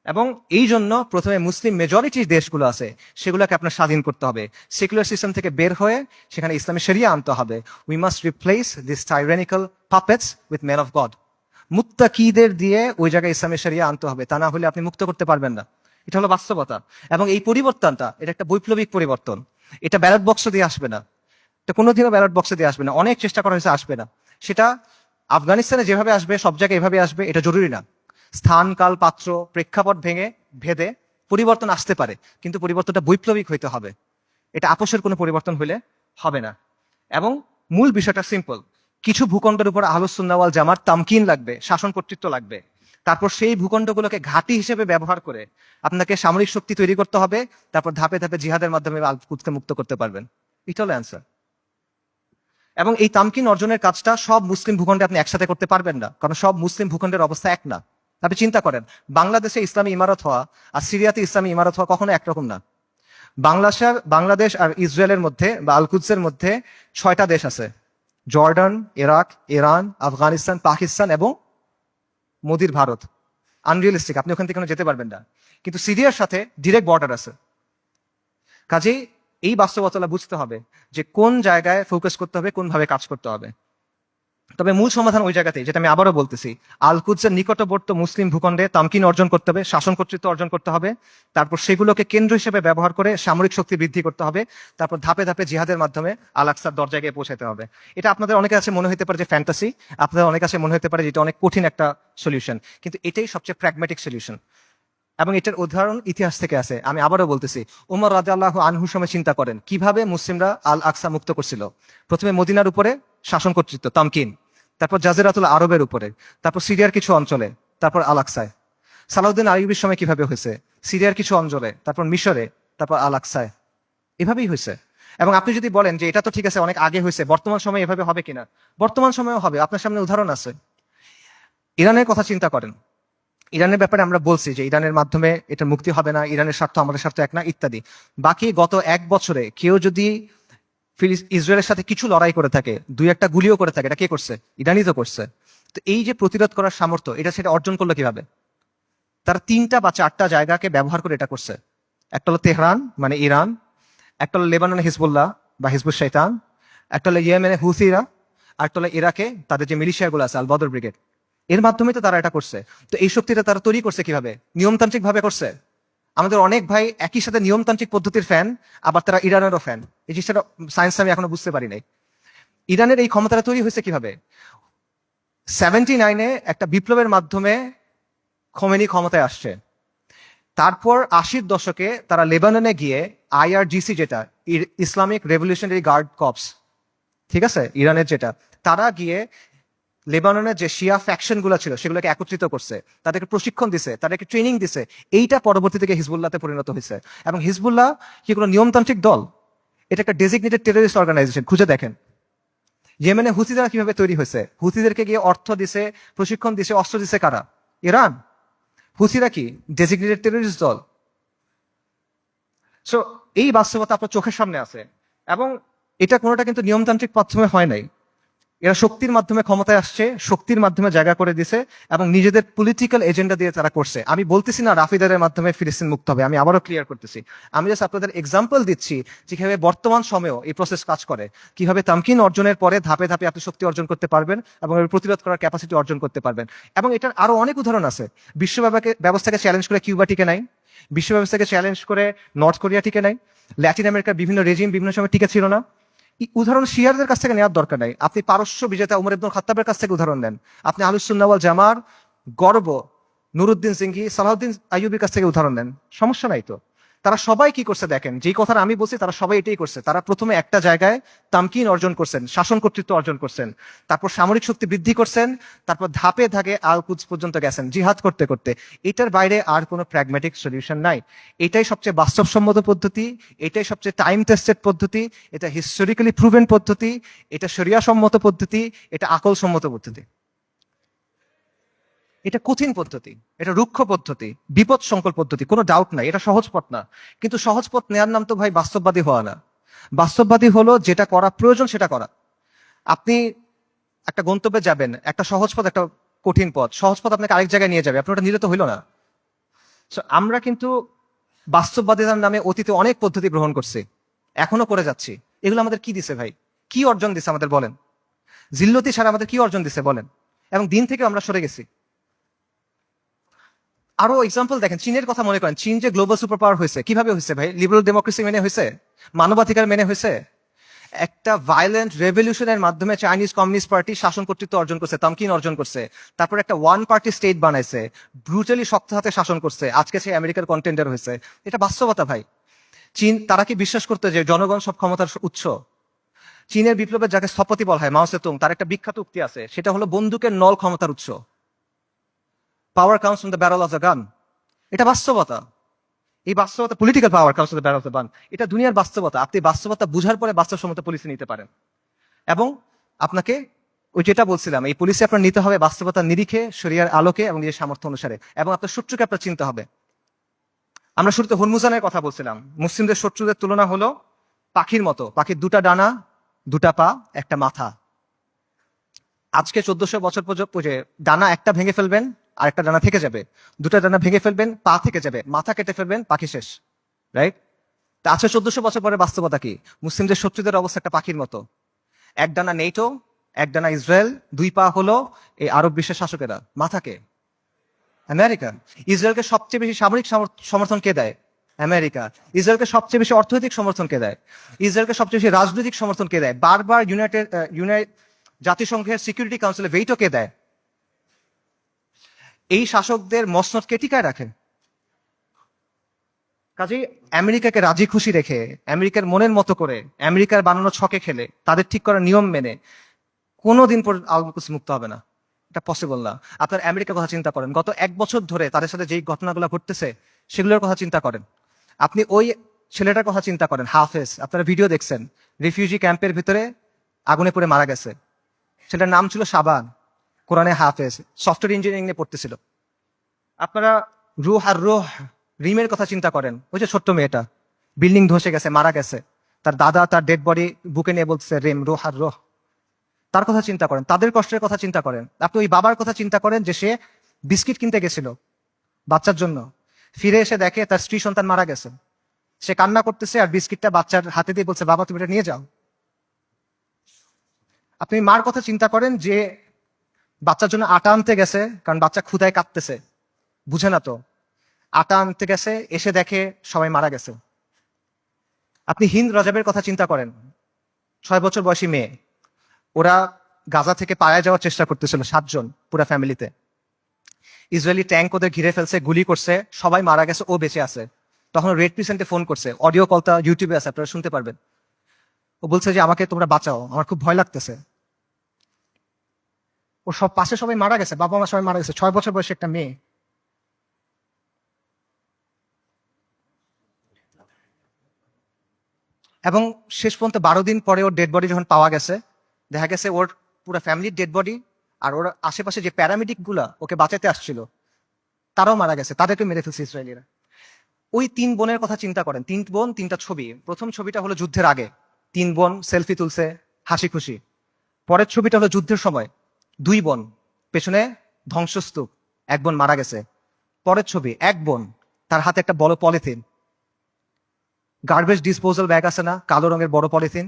এবং এই জন্য প্রথমে মুসলিম মেজরিটি দেশগুলো আছে সেগুলোকে আপনার স্বাধীন করতে হবে, সেকুলার সিস্টেম থেকে বের হয়ে সেখানে ইসলামী শরিয়া আনতে হবে। We must replace this tyrannical puppets with men of God. মুত্তাকিদের দিয়ে ওই জায়গায় ইসলামী শরিয়া আনতে হবে, তা না হলে আপনি মুক্ত করতে পারবেন না। এটা হলো বাস্তবতা। এবং এই পরিবর্তনটা, এটা একটা বৈপ্লবিক পরিবর্তন। এটা ব্যালট বক্স দিয়ে আসবে না, এটা কোনোদিনও ব্যালট বক্সে দিয়ে আসবে না। অনেক চেষ্টা করা হয়েছে, আসবে না। সেটা আফগানিস্তানে যেভাবে আসবে, সব জায়গায় এভাবে আসবে, এটা জরুরি না। স্থান, কাল, পাত্র, প্রেক্ষাপট ভেদে পরিবর্তন আসতে পারে, কিন্তু পরিবর্তনটা বৈপ্লবিক হইতে হবে। এটা আপোষের কোনো পরিবর্তন হইলে হবে না। এবং মূল বিষয়টা সিম্পল, কিছু ভূখণ্ডের উপর আহলুস সুন্নাহ ওয়াল জামাত তামকিন লাগবে, শাসন কর্তৃত্ব লাগবে। তারপর সেই ভূখণ্ডগুলোকে ঘাঁটি হিসেবে ব্যবহার করে আপনাকে সামরিক শক্তি তৈরি করতে হবে। তারপর ধাপে ধাপে জিহাদের মাধ্যমে আল কুদসকে মুক্ত করতে পারবেন। এটা হলো অ্যান্সার। এবং এই তামকিন অর্জনের কাজটা সব মুসলিম ভূখণ্ডে আপনি একসাথে করতে পারবেন না, কারণ সব মুসলিম ভূখণ্ডের অবস্থা এক না। আপনি চিন্তা করেন, বাংলাদেশে ইসলামী ইমারত হওয়া আর সিরিয়াতে ইসলামী ইমারত হওয়া কখনো একরকম না। বাংলাদেশ আর ইসরায়েলের মধ্যে বা আল কুদসের মধ্যে 6টা দেশ আছে: Jordan, Iraq, Iran, Afghanistan, Pakistan এবং মোদির ভারত। আনরিয়েলিস্টিক, আপনি ওখান থেকে কোনো যেতে পারবেন না। কিন্তু সিরিয়ার সাথে ডিরেক্ট বর্ডার আছে। কাজেই এই বাস্তবতা বুঝতে হবে যে কোন জায়গায় ফোকাস করতে হবে, কোন ভাবে কাজ করতে হবে। তবে মূল সমাধান ওই জায়গাতেই, যেটা আমি আবারও বলতেছি, আল কুদসের নিকটবর্তী মুসলিম ভূখণ্ডে তামকিন অর্জন করতে হবে, শাসন কর্তৃত্ব অর্জন করতে হবে। তারপর সেগুলোকে কেন্দ্র হিসেবে ব্যবহার করে সামরিক শক্তি বৃদ্ধি করতে হবে। তারপর ধাপে ধাপে জিহাদের মাধ্যমে আল আকসার দরজায় গিয়ে পৌঁছাতে হবে। এটা আপনাদের অনেকের কাছে মনে হতে পারে যে ফ্যান্টাসি, আপনাদের অনেক কাছে মনে হতে পারে যে এটা অনেক কঠিন একটা সলিউশন, কিন্তু এটাই সবচেয়ে প্র্যাগম্যাটিক সলিউশন। এবং এটার উদাহরণ ইতিহাস থেকে আছে। আমি আবারও বলতেছি, উমর রাদিয়াল্লাহু আনহুর সময় চিন্তা করেন কিভাবে মুসলিমরা আল আকসা মুক্ত করছিল। প্রথমে মদিনার উপরে শাসন কর্তৃত্ব তামকিন, তারপর জাজিরাতুল আরবের উপরে, তারপর সিরিয়ার কিছু অঞ্চলে, তারপর আল আকসায়। সালাউদ্দিন আইয়ুবের সময় কিভাবে হয়েছে, সিরিয়ার কিছু অঞ্চলে, তারপর মিশরে, তারপর আল আকসায়। এভাবেই হয়েছে। এবং আপনি যদি বলেন যে এটা তো ঠিক আছে অনেক আগে হয়েছে, বর্তমান সময়ে এভাবে হবে কিনা, বর্তমান সময়েও হবে। আপনার সামনে উদাহরণ আছে। ইরানের কথা চিন্তা করেন, ইরানের ব্যাপারে আমরা বলছি যে ইরানের মাধ্যমে এটা মুক্তি হবে না, ইরানের স্বার্থ আমাদের স্বার্থ এক না, ইত্যাদি। বাকি গত 1 বছরে কেউ যদি ইসরায়েলের সাথে কিছু লড়াই করে থাকে, 2-1টা গুলিও করে থাকে, এটা কে করছে? ইরানই তো করছে। তো এই যে প্রতিরোধ করার সামর্থ্য, এটা সেটা অর্জন করলো কিভাবে? তারা 3টা বা 4টা জায়গাকে ব্যবহার করে এটা করছে। একটা হলো তেহরান মানে ইরান, একটা হলো লেবাননে হিজবুল্লাহ বা হিজবুল শৈতান, একটা হলো ইয়েমেনে হুথিরা, আর একটা হলো ইরাকে তাদের যে মিলিশিয়াগুলো আছে আল বদর ব্রিগেড। এর মাধ্যমে তো তারা এটা করছে। তো এই শক্তিটা তারা তৈরি করছে কিভাবে? নিয়মতান্ত্রিক ভাবে করছে। আমাদের অনেক ভাই একই সাথে নিয়মতান্ত্রিক পদ্ধতির ফ্যান, আবার তারা ইরানেরও ফ্যান। এই জিনিসটা সায়েন্স আমি এখনো বুঝতে পারি নাই। ইরানের এই ক্ষমতাটা তৈরি হয়েছে কিভাবে? 79-এ একটা বিপ্লবের মাধ্যমে খোমেনি ক্ষমতায় আসছে। তারপর 80-র দশকে তারা লেবাননে গিয়ে IRGC, যেটা ইসলামিক রেভলিউশনারি গার্ড কর্পস, ঠিক আছে, ইরানের যেটা, তারা গিয়ে লেবাননের যে শিয়া ফ্যাকশন গুলো ছিল সেগুলোকে একত্রিত করছে, তাদেরকে প্রশিক্ষণ দিছে, তাদেরকে ট্রেনিং দিছে। এইটা পরবর্তী থেকে হিজবুল্লাহতে পরিণত হয়েছে। এবং হিজবুল্লাহ কি কোনো নিয়মতান্ত্রিক দল? এটা একটা ডেজিগনেটেড টেররিস্ট অর্গানাইজেশন। খুঁজে দেখেন ইয়েমেনে হুথিরা কিভাবে তৈরি হয়েছে। হুথিদেরকে গিয়ে অর্থ দিছে, প্রশিক্ষণ দিছে, অস্ত্র দিছে কারা? ইরান। হুথিরা কি ডেজিগনেটেড টেররিস্ট দল? সো এই বাস্তবতা আপনার চোখের সামনে আছে, এবং এটা কোনোটা কিন্তু নিয়মতান্ত্রিক মাধ্যমে হয় নাই। এরা শক্তির মাধ্যমে ক্ষমতায় আসছে, শক্তির মাধ্যমে জায়গা করে দিছে, এবং নিজেদের পলিটিক্যাল এজেন্ডা দিয়ে তারা করছে। আমি বলতেছি না রাফিদারের মাধ্যমে ফিলিস্তিন মুক্ত হবে, আমি আবারও ক্লিয়ার করতেছি। আমি জাস্ট আপনাদের এক্সাম্পল দিচ্ছি যে কিভাবে বর্তমান সময়েও এই প্রসেস কাজ করে, কিভাবে তামকিন অর্জনের পরে ধাপে ধাপে আপনি শক্তি অর্জন করতে পারবেন এবং এর প্রতিরোধ করার ক্যাপাসিটি অর্জন করতে পারবেন। এবং এটার আরো অনেক উদাহরণ আছে। বিশ্ব ব্যবস্থাকে চ্যালেঞ্জ করে কিউবা টিকে নাই, বিশ্ব ব্যবস্থাকে চ্যালেঞ্জ করে নর্থ কোরিয়া টিকে নাই, ল্যাটিন আমেরিকার বিভিন্ন রেজিম বিভিন্ন সময় টিকে ছিল না। উদাহরণ শিয়ারদের কাছ থেকে নেওয়ার দরকার নাই, আপনি পারস্য বিজেতা উমর ইবনুল খাত্তাবের কাছ থেকে উদাহরণ নেন, আপনি আহলুস সুন্নাহ ওয়াল জামার গর্ব নুরুদ্দিন সিংহি, সালাউদ্দিন আইয়ুবির কাছ থেকে উদাহরণ নেন, সমস্যা নাই তো। তারা সবাই কি করছে দেখেন, যেই কথাটা আমি বলছি তারা সবাই এটাই করছে। তারা প্রথমে একটা জায়গায় তামকিন অর্জন করছেন, শাসন কর্তৃত্ব অর্জন করছেন, তারপর সামরিক শক্তি বৃদ্ধি করছেন, তারপর ধাপে ধাপে আল কুদস পর্যন্ত গেছেন জিহাদ করতে করতে। এটার বাইরে আর কোনো প্র্যাগম্যাটিক সলিউশন নাই। এটাই সবচেয়ে বাস্তবসম্মত পদ্ধতি, এটাই সবচেয়ে টাইম টেস্টেড পদ্ধতি, এটা হিস্টোরিক্যালি প্রুভেন পদ্ধতি, এটা শরিয়া সম্মত পদ্ধতি, এটা আকল সম্মত পদ্ধতি। এটা কঠিন পদ্ধতি, এটা রুক্ষ পদ্ধতি, বিপদ সংকল পদ্ধতি, কোনো ডাউট নাই, এটা সহজ পথ না। কিন্তু সহজ পথ নেওয়ার নাম তো ভাই বাস্তববাদী হওয়া না। বাস্তববাদী হলো যেটা করা প্রয়োজন সেটা করা। আপনি একটা গন্তব্যে যাবেন, একটা সহজ পথ একটা কঠিন পথ, সহজ পথ আপনাকে আরেক জায়গায় নিয়ে যাবে, আপনি ওটা নিলে তো হইলো না। So, আমরা কিন্তু বাস্তববাদিতার নামে অতীতে অনেক পদ্ধতি গ্রহণ করছি, এখনো করে যাচ্ছি। এগুলো আমাদের কি দিছে ভাই, কি অর্জন দিছে আমাদের বলেন? জিল্লতি ছাড়া আমাদের কি অর্জন দিছে বলেন? এবং দিন থেকে আমরা সরে গেছি। আরো এক্সাম্পল দেখেন, চীনের কথা মনে করেন। চীন যে গ্লোবাল সুপার পাওয়ার হয়েছে কিভাবে হয়েছে ভাই? লিবারাল ডেমোক্রেসি মেনে হয়েছে, মানবাধিকার মেনে হয়েছে। একটা ভায়োলেন্ট রেভলিউশনের মাধ্যমে চাইনিজ কমিউনিস্ট পার্টি শাসন কর্তৃত্ব অর্জন করছে, তামকিন অর্জন করছে। তারপর একটা ওয়ান পার্টি স্টেট বানাইছে, ব্রুটালি শক্ত হাতে শাসন করছে, আজকে সে আমেরিকার কন্টেন্ডার হয়েছে। এটা বাস্তবতা ভাই। চীন, তারা কি বিশ্বাস করতে যে জনগণ সব ক্ষমতার উৎস? চীনের বিপ্লবের যাকে স্থপতি বলা হয় মাও সেতুং, তার একটা বিখ্যাত উক্তি আছে, সেটা হলো বন্দুকের নল ক্ষমতার উৎস। পাওয়ার comes from the barrel of the gun. এটা বাস্তবতা। এই বাস্তবতা, political power comes from the barrel of the gun, এটা দুনিয়ার বাস্তবতা। আপনি বাস্তবতা বুঝার পরে বাস্তবসম্মত পলিসি নিতে পারেন। এবং আপনাকে ওই যেটা বলছিলাম, এই পলিসি আপনার নিতে হবে বাস্তবতার নিরিখে, শরিয়ার আলোকে এবং নিজের সামর্থ্য অনুসারে, এবং আপনার শত্রুকে আপনার চিনতে হবে। আমরা শুরুতে হরমুজানের কথা বলছিলাম। মুসলিমদের শত্রুদের তুলনা হলো পাখির মতো, পাখির দুটা ডানা, দুটা পা, একটা মাথা। আজকে 1400 বছর পর্যন্ত ডানা একটা ভেঙে ফেলবেন আর একটা ডানা থেকে যাবে, দুটা ডানা ভেঙে ফেলবেন পা থেকে যাবে, মাথা কেটে ফেলবেন পাখি শেষ, রাইট? তা আজকে 1400 বছর পরে বাস্তবতা কি? মুসলিমদের শত্রুদের অবস্থা একটা পাখির মতো। এক ডানা নেটো, এক ডানা ইসরায়েল, দুই পা হলো এই আরব বিশ্বের শাসকেরা, মাথাকে আমেরিকা। ইসরায়েলকে সবচেয়ে বেশি সামরিক সমর্থন কে দেয়? আমেরিকা। ইসরায়েলকে সবচেয়ে বেশি অর্থনৈতিক সমর্থন কে দেয়? ইসরায়েলকে সবচেয়ে বেশি রাজনৈতিক সমর্থন কে দেয়? বারবার জাতিসংঘের সিকিউরিটি কাউন্সিলে ভেটো কে দেয়? এই শাসকদের মসনদ কে টিকায় রাখে? কাজেই আমেরিকাকে রাজি খুশি রেখে, আমেরিকার মনের মতো করে, আমেরিকার বানানো ছকে খেলে, তাদের ঠিক করা নিয়ম মেনে কোনোদিন পর আল-কুদস মুক্ত হবে না। এটা পসিবল না। আপনার আমেরিকার কথা চিন্তা করেন, গত 1 বছর ধরে তাদের সাথে যেই ঘটনাগুলো ঘটতেছে সেগুলোর কথা চিন্তা করেন। আপনি ওই ছেলেটার কথা চিন্তা করেন, হাফেজ, আপনারা ভিডিও দেখছেন, রিফিউজি ক্যাম্পের ভিতরে আগুনে পড়ে মারা গেছে। ছেলেটার নাম ছিল শাবান, কোরআনে হাফেজ, সফটওয়্যার ইঞ্জিনিয়ারিং নিয়ে পড়তেছিল। আপনারা রুহ আর রুহ রিমের কথা চিন্তা করেন, ওই যে ছোট্ট মেয়েটা বিল্ডিং ধসে গেছে, মারা গেছে, তার দাদা তার ডেড বডি বুকে নিয়ে বলছে রিম, রুহ আর রুহ। তার কথা চিন্তা করেন, তাদের কষ্টের কথা চিন্তা করেন। আপনি ওই বাবার কথা চিন্তা করেন যে সে বিস্কিট কিনতে গেছিল বাচ্চার জন্য, ফিরে এসে দেখে তার স্ত্রী সন্তান মারা গেছে। সে কান্না করতেছে আর বিস্কিটটা বাচ্চার হাতে দিয়ে বলছে, বাবা তুমি এটা নিয়ে যাও। আপনি মার কথা চিন্তা করেন যে বাচ্চার জন্য আটা আনতে গেছে, কারণ বাচ্চা ক্ষুধায় কাঁপতেছে, বুঝে না তো, আটা আনতে গেছে, এসে দেখে সবাই মারা গেছে। আপনি হিন্দ রাজাবের কথা চিন্তা করেন, 6 বছর বয়সী মেয়ে, ওরা গাজা থেকে পালায় যাওয়ার চেষ্টা করতেছিল, 7 জন পুরা ফ্যামিলিতে। ইসরায়েলি ট্যাঙ্ক ওদের ঘিরে ফেলছে, গুলি করছে, সবাই মারা গেছে, ও বেঁচে আছে। তখন রেড ক্রিসেন্টে ফোন করছে, অডিও কলটা ইউটিউবে আছে, আপনারা শুনতে পারবেন। ও বলছে যে আমাকে তোমরা বাঁচাও, আমার খুব ভয় লাগতেছে। ও সব পাশে সবাই মারা গেছে, বাবা মা সবাই মারা গেছে, 6 বছর বয়সী একটা মেয়ে। এবং শেষ পর্যন্ত 12 দিন পরে ওর ডেড বডি যখন পাওয়া গেছে, দেখা গেছে ওর পুরো ফ্যামিলির ডেড বডি, আর ওর আশেপাশে যে প্যারামেডিক গুলা ওকে বাঁচাতে আসছিল তারাও মারা গেছে, তাদেরকে মেরে ফেলছে ইসরায়েলিরা। ওই তিন বোনের কথা চিন্তা করেন, তিন বোন, তিনটা ছবি। প্রথম ছবিটা হলো যুদ্ধের আগে, তিন বোন সেলফি তুলছে হাসি খুশি। পরের ছবিটা হলো যুদ্ধের সময়, দুই বোন, পেছনে ধ্বংসস্তূপ, এক বোন মারা গেছে। পরের ছবি, এক বোন, তার হাতে একটা বড় পলিথিন, গার্বেজ ডিসপোজাল ব্যাগ আছে না, কালো রঙের বড় পলিথিন,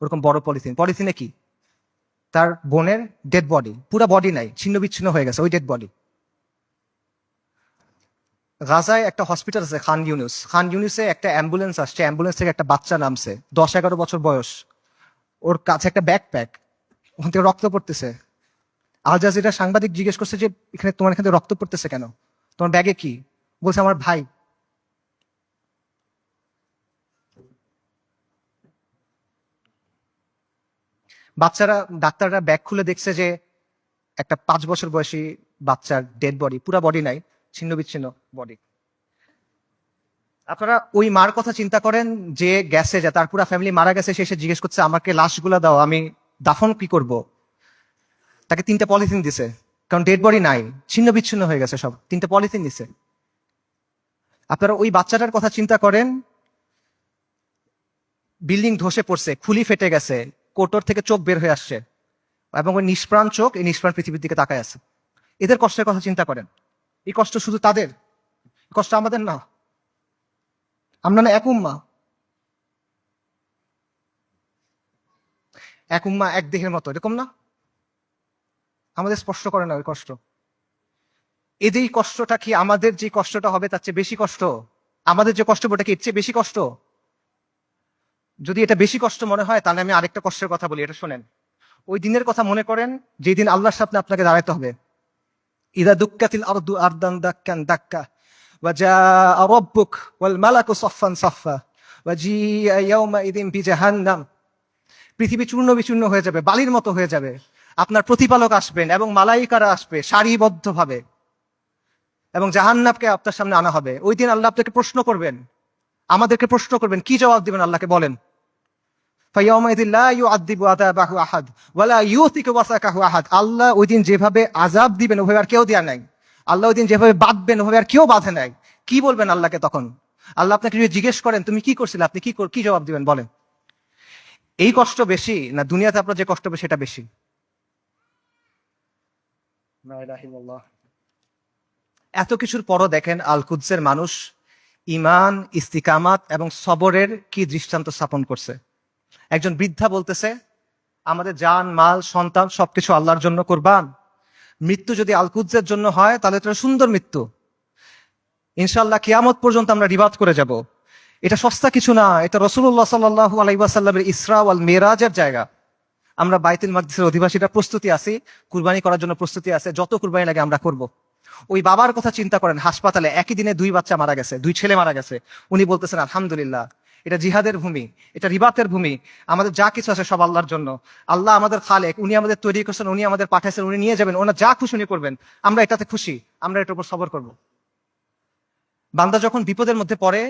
ওরকম বড় পলিথিন। পলিথিনে কি? তার বোনের ডেড বডি, পুরা বডি নাই, ছিন্ন বিচ্ছিন্ন হয়ে গেছে ওই ডেড বডি। গাজায় একটা হসপিটাল আছে খান ইউনুস, খান ইউনুসে একটা অ্যাম্বুলেন্স আসছে, অ্যাম্বুলেন্স থেকে একটা বাচ্চা নামছে, 10-11 বছর বয়স, ওর কাছে একটা ব্যাকপ্যাক, ওখান থেকে রক্ত পড়তেছে। আল জাজিরা সাংবাদিক জিজ্ঞেস করছে যে এখানে তোমার এখানে রক্ত পড়তেছে কেন, তোমার ব্যাগে কি? বলছে আমার ভাই। বাচ্চারা, ডাক্তাররা ব্যাগ খুলে দেখছে যে একটা 5 বছর বয়সী বাচ্চার ডেড বডি, পুরা বডি নাই, ছিন্ন বিচ্ছিন্ন বডি। আপনারা ওই মার কথা চিন্তা করেন যে গেছে, যে তার পুরা ফ্যামিলি মারা গেছে, সে এসে জিজ্ঞেস করছে আমাকে লাশগুলা দাও, আমি দাফন কি করব। তাকে 3টা পলিথিন দিছে, কারণ ডেড বডি নাই, ছিন্ন বিচ্ছিন্ন হয়ে গেছে সব, 3টা পলিথিন দিছে। আপনারা ওই বাচ্চাটার কথা চিন্তা করেন, বিল্ডিং ধসে পড়ছে, খুলি ফেটে গেছে, কোটর থেকে চোখ বের হয়ে আসছে, এবং ওই নিষ্প্রাণ চোখ, এই নিষ্প্রাণ পৃথিবীর দিকে তাকায় আছে। এদের কষ্টের কথা চিন্তা করেন। এই কষ্ট শুধু তাদের, এই কষ্ট আমাদের না। আমরা না এক উম্মা, এক উম্মা এক দেহের মতো, এরকম না? আমাদের স্পর্শ করে না ওই কষ্ট। এদের কষ্টটা কি আমাদের যে কষ্টটা হবে তার চেয়ে বেশি কষ্ট? আমাদের যে কষ্ট ওটা কি এর চেয়ে বেশি কষ্ট? যদি এটা বেশি কষ্ট মনে হয় তাহলে আমি আরেকটা কষ্টের কথা বলি, এটা শোনেন। ওই দিনের কথা মনে করেন যেদিন আল্লাহর সামনে আপনাকে দাঁড়াতে হবে। ইদা দুক্কাতিল আরদু আরদান দাক্কান দাক্কা ওয়া জাআ রাব্বুক ওয়াল মালাকু সাফফান সাফফা ওয়া জিআ ইয়াওমাইযিন বিজাহান্নাম। পৃথিবী চূর্ণ বিচূর্ণ হয়ে যাবে, বালির মতো হয়ে যাবে। আপনার প্রতিপালক আসবেন এবং মালাইকারা আসবে সারিবদ্ধভাবে, এবং জাহান্নামকে আপনার সামনে আনা হবে। ওই দিন আল্লাহ আপনাকে প্রশ্ন করবেন, আমাদেরকে প্রশ্ন করবেন, কি জবাব দিবেন আল্লাহকে বলেন? ফায়াউমাইযিন লা ইউআযযিবু আযাবাহু আহাদ ওয়া লা ইউথিকু ওয়াসাকাহু আহাদ। আল্লাহ ওই দিন যেভাবে আযাব দিবেন ওভাবে আর কেউ দেয়া নাই। আল্লাহ ওই দিন যেভাবে বাঁধবেন ওভাবে আর কেউ বাঁধে নাই। কি বলবেন আল্লাহকে তখন? আল্লাহ আপনাকে যদি জিজ্ঞেস করেন তুমি কি করছিলে, আপনি কি জবাব দিবেন বলেন? এই কষ্ট বেশি না দুনিয়াতে আপনার যে কষ্ট হবে সেটা বেশি? লা ইলাহা ইল্লাল্লাহ। এত কিছুর পরও দেখেন আল কুদসের মানুষ ঈমান, ইস্তিকামাত এবং সবরের কি দৃষ্টান্ত স্থাপন করছে। একজন বৃদ্ধা বলতেছে আমাদের জান, মাল, সন্তান সবকিছু আল্লাহর জন্য কুরবান। মৃত্যু যদি আল কুদসের জন্য হয় তাহলে এটা সুন্দর মৃত্যু, ইনশাআল্লাহ কিয়ামত পর্যন্ত আমরা রিবাদ করে যাব। এটা সস্তা কিছু না, এটা রাসূলুল্লাহ সাল্লাল্লাহু আলাইহি ওয়াসাল্লামের ইসরা ওয়াল মিরাজের জায়গা। আমরা বাইতুল মাকদিসের অধিবাসীরা প্রস্তুতি আছি, কুরবানি করার জন্য প্রস্তুতি আছে, যত কুরবানি লাগে আমরা করব। ওই বাবার কথা চিন্তা করেন, হাসপাতালে একই দিনে 2 বাচ্চা মারা গেছে, 2 ছেলে মারা গেছে। উনি বলতেছেন আলহামদুলিল্লাহ, এটা জিহাদের ভূমি, এটা রিবাতের ভূমি, আমাদের যা কিছু আছে সব আল্লাহর জন্য। আল্লাহ আমাদের খালেক, উনি আমাদের তৈরি করছেন, উনি আমাদের পাঠাইছেন, উনি নিয়ে যাবেন, ওনার যা খুশি উনি করবেন, আমরা এটাতে খুশি, আমরা এটার উপর সবর করব। বান্দা যখন বিপদের মধ্যে পড়ে,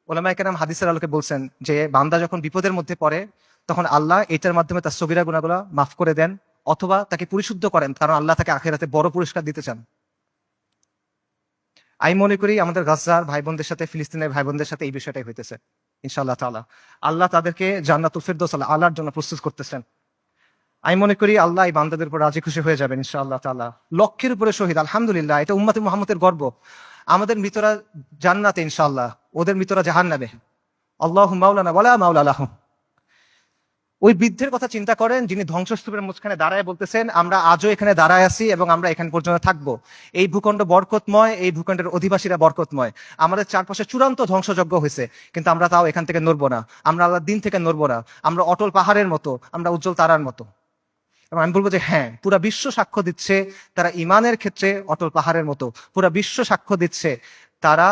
ওলামায়ে কেরাম হাদিসের আলোকে বলছেন যে বান্দা যখন বিপদের মধ্যে পড়ে তখন আল্লাহ এটার মাধ্যমে তার সগীরা গুনাহগুলো মাফ করে দেন, অথবা তাকে পরিশুদ্ধ করেন, কারণ আল্লাহ তাকে আখিরাতে বড় পুরস্কার দিতে চান। আমি মনে করি আমাদের গাজার ভাই বোনদের সাথে, ফিলিস্তিনের ভাই বোনদের সাথে এই বিষয়টাই হইতেছে। ইনশাআল্লাহ তাআলা আল্লাহ তাদেরকে জান্নাতুল ফিরদৌস আল্লাহর জন্য প্রস্তুত করতেছেন। আমি মনে করি আল্লাহ এই বান্দাদের উপর রাজি খুশি হয়ে যাবেন ইনশাআল্লাহ তাআলা। লক্ষের উপরে শহীদ, আলহামদুলিল্লাহ, এটা উম্মতে মুহাম্মদের গর্ব। আমাদের মৃতরা জান্নাতে ইনশাআল্লাহ, ওদের মৃতরা জাহান্নামে। আল্লাহু মাওলানা ওয়ালা মাওলা লাহুম। ওই বৃদ্ধের কথা চিন্তা করেন যিনি ধ্বংসস্তূপের মাঝখানে দাঁড়ায় বলতেছেন আমরা আজও এখানে দাঁড়ায় আছি এবং আমরা এখানে পর্যন্ত থাকবো। এই ভূখণ্ড বরকতময়, এই ভূখণ্ডের অধিবাসীরা বরকতময়। আমাদের চারপাশে চূড়ান্ত ধ্বংসযজ্ঞ হয়েছে, কিন্তু আমরা তাও এখান থেকে নড়বো না, আমরা আল্লাহর দিন থেকে নড়বো না। আমরা অটল পাহাড়ের মতো, আমরা উজ্জ্বল তারার মতো। এবং আমি বলবো যে হ্যাঁ, পুরা বিশ্ব সাক্ষ্য দিচ্ছে তারা ইমানের ক্ষেত্রে অটল পাহাড়ের মতো। পুরা বিশ্ব সাক্ষ্য দিচ্ছে তারা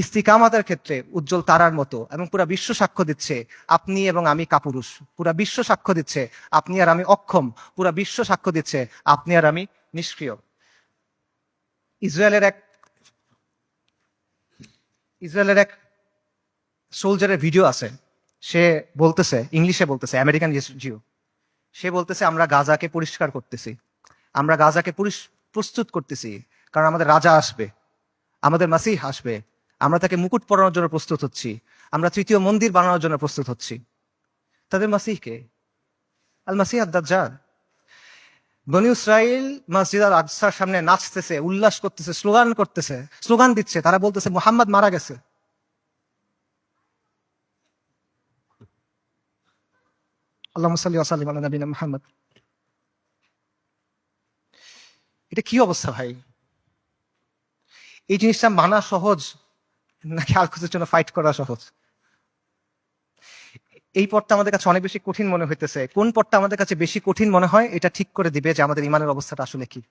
ইস্তিকামাতের ক্ষেত্রে উজ্জ্বল তারার মতো। এবং পুরা বিশ্ব সাক্ষ্য দিচ্ছে আপনি এবং আমি কাপুরুষ। পুরা বিশ্ব সাক্ষ্য দিচ্ছে আপনি আর আমি অক্ষম। পুরা বিশ্ব সাক্ষ্য দিচ্ছে আপনি আর আমি নিষ্ক্রিয়। ইসরায়েলের এক সোলজারের ভিডিও আছে, সে বলতেছে, ইংলিশে বলতেছে, আমেরিকান জিও, সে বলতেছে আমরা গাজাকে পরিষ্কার করতেছি, আমরা গাজাকে প্রস্তুত করতেছি, কারণ আমাদের রাজা আসবে, আমাদের মাসিহ আসবে, আমরা তাকে মুকুট পরানোর জন্য প্রস্তুত হচ্ছি, আমরা তৃতীয় মন্দির বানানোর জন্য প্রস্তুত হচ্ছি। তাদের মাসিহকে আল মাসিহ আদ-দাজ্জাল। বনী ইসরাইল মসজিদ আল আকসার সামনে নাচতেছে, উল্লাস করতেছে, স্লোগান দিচ্ছে, তারা বলতেছে মুহাম্মদ মারা গেছে। আল্লাহুম্মা সাল্লি ওয়া সাল্লিম আলা নবিয়িনা মুহাম্মদ। এটা কি অবস্থা ভাই? এই জিনিসটা মানা সহজ নাকি আল কুদসের জন্য ফাইট করা সহজ? এই পথটা আমাদের কাছে অনেক বেশি কঠিন মনে হইতেছে। কোন পথটা আমাদের কাছে বেশি কঠিন মনে হয় এটা ঠিক করে দিবে যে আমাদের ইমানের অবস্থাটা আসলে কি।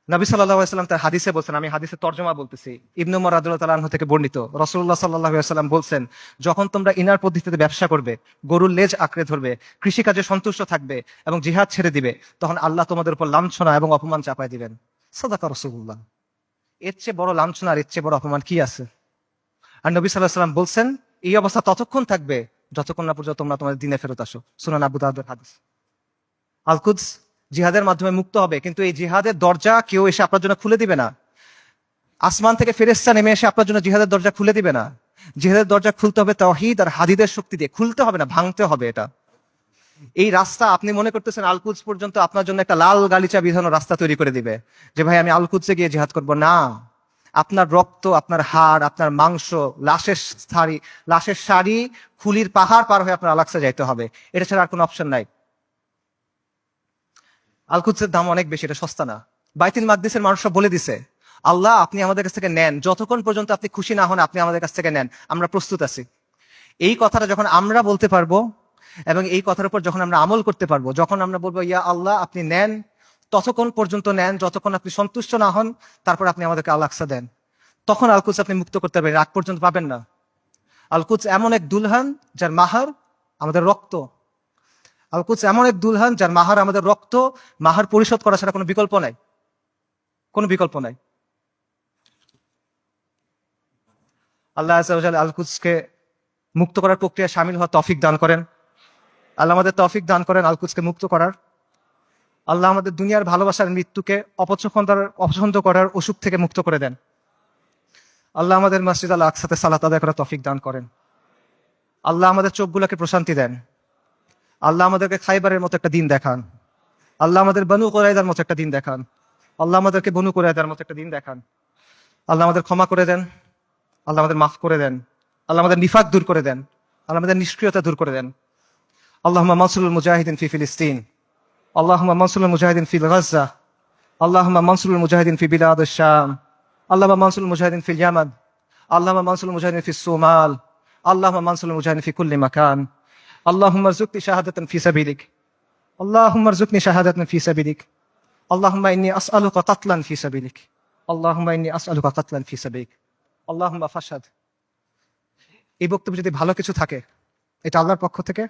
নবী সাল্লাল্লাহু আলাইহি ওয়াসাল্লাম তার হাদিসে বলছেন, আমি হাদিসের তর্জমা বলতেছি, ইবনে উমর রাদিয়াল্লাহু তাআলা আনহু থেকে বর্ণিত, রাসূলুল্লাহ সাল্লাল্লাহু আলাইহি ওয়াসাল্লাম বলছেন, যখন তোমরা ইনার পদ্ধতিতে ব্যবসা করবে, গরুর লেজ আঁকড়ে ধরবে, কৃষিকাজে সন্তুষ্ট থাকবে এবং জিহাদ ছেড়ে দিবে, তখন আল্লাহ তোমাদের উপর লাঞ্ছনা এবং অপমান চাপায় দিবেন। সাদাকা রাসূলুল্লাহ। এর চেয়ে বড় লাঞ্ছনা আর এর চেয়ে বড় অপমান কি আছে? আর নবী সাল্লাল্লাহু আলাইহি ওয়াসাল্লাম বলছেন, এই অবস্থা ততক্ষণ থাকবে যতক্ষণ না পর্যন্ত তোমরা তোমাদের দিনে ফেরত আসো। সুনান আবু দাউদের হাদিস। আল কুদস জিহাদের মাধ্যমে মুক্ত হবে, কিন্তু এই জিহাদের দরজা কেউ এসে আপনার জন্য খুলে দিবে না। আসমান থেকে ফেরেশতা নেমে এসে আপনার জন্য জিহাদের দরজা খুলে দিবে না। জিহাদের দরজা খুলতে হবে তাওহীদ আর হাদিদের শক্তি দিয়ে, খুলতে হবে না, ভাঙতে হবে। এটা এই রাস্তা আপনি মনে করতেছেন আল কুদস পর্যন্ত আপনার জন্য একটা লাল গালিচা বিধানো রাস্তা তৈরি করে দিবে যে ভাই আমি আল কুদসে গিয়ে জিহাদ করব না। আপনার রক্ত, আপনার হাড়, আপনার মাংস, লাশের শাড়ি, খুলির পাহাড় পার হয়ে আপনার আলাক্সা যাইতে হবে। এটা ছাড়া আর কোনো অপশন নাই। আল কুদসের দাম অনেক বেশি, এটা সস্তা না। বাইতুল মাকদিসের মানুষরা বলে দিছে, আল্লাহ আপনি আমাদের কাছ থেকে নেন, যতক্ষণ পর্যন্ত আপনি খুশি না হন আপনি আমাদের কাছ থেকে নেন, আমরা প্রস্তুত আছি। এই কথাটা যখন আমরা বলতে পারবো এবং এই কথার উপর যখন আমরা আমল করতে পারবো, যখন আমরা বলবো ইয়া আল্লাহ আপনি নেন, ততক্ষণ পর্যন্ত নেন যতক্ষণ আপনি সন্তুষ্ট না হন, তারপর আপনি আমাদেরকে আল আকসা দেন, তখন আল কুদস আপনি মুক্ত করতে পারবেন, আগ পর্যন্ত পাবেন না। আল কুদস এমন এক দুলহান যার মাহার আমাদের রক্ত। আল কুদস এমন এক দুলহান যার মাহার আমাদের রক্ত। মাহার পরিশোধ করা ছাড়া কোনো বিকল্প নাই, কোনো বিকল্প নাই। আল্লাহ আযজা ওয়া জাল্লা আল কুদসকে মুক্ত করার প্রক্রিয়া শামিল হওয়ার তৌফিক দান করেন। আল্লাহ আমাদের তৌফিক দান করেন আল কুদসকে মুক্ত করার। আল্লাহ আমাদের দুনিয়ার ভালোবাসার মৃত্যুকে অপছন্দ করার অসুখ থেকে মুক্ত করে দেন। আল্লাহ আমাদের মসজিদ আল আকসাতে সালাত আদায় করার তৌফিক দান করেন। আল্লাহ আমাদের চোখগুলোকে প্রশান্তি দেন। আল্লাহ আমাদেরকে খাইবারের মতো একটা দিন দেখান। আল্লাহ আমাদের বনু কুরাইযার মতো একটা দিন দেখান। আল্লাহ আমাদেরকে বনু কুরাইযার মতো একটা দিন দেখান। আল্লাহ আমাদের ক্ষমা করে দেন। আল্লাহ আমাদের মাফ করে দেন। আল্লাহ আমাদের নিফাক দূর করে দেন। আল্লাহ আমাদের নিষ্ক্রিয়তা দূর করে দেন। আল্লাহুম্মা মানসুরুল মুজাহিদিন ফি ফিলিস্তিন। আল্লাহুম্মা মানসুরুল মুজাহিদিন ফি গাজ্জা। আল্লাহুম্মা মানসুরুল মুজাহিদিন ফি বিলাদিশ শাম। আল্লাহুম্মা মানসুরুল মুজাহিদিন ফিল ইয়ামান। আল্লাহুম্মা মানসুরুল মুজাহিদিন ফিস সোমাল। আল্লাহুম্মা মানসুরুল মুজাহিদিন ফি কুল্লি মাকান। আল্লাহুম্মা রযুকনি শাহাদাতান ফি সাবিলিক। আল্লাহুম্মা রযুকনি শাহাদাতান ফি সাবিলিক। আল্লাহুম্মা ইন্নী আসআলুকা কাতলান ফি সাবিলিক। আল্লাহুম্মা ইন্নী আসআলুকা কাতলান ফি সাবিলিক। আল্লাহুম্মা ফাশহাদ। এই বক্তব্যে যদি ভালো কিছু থাকে এটা আল্লাহর পক্ষ থেকে,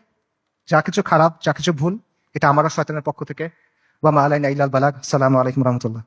যা কিছু খারাপ, যা কিছু ভুল এটা আমার আর শয়তানের পক্ষ থেকে। ওয়া মা আলাইনা ইল্লাল বালাগ। আসসালামু আলাইকুম ওয়া রাহমাতুল্লাহ।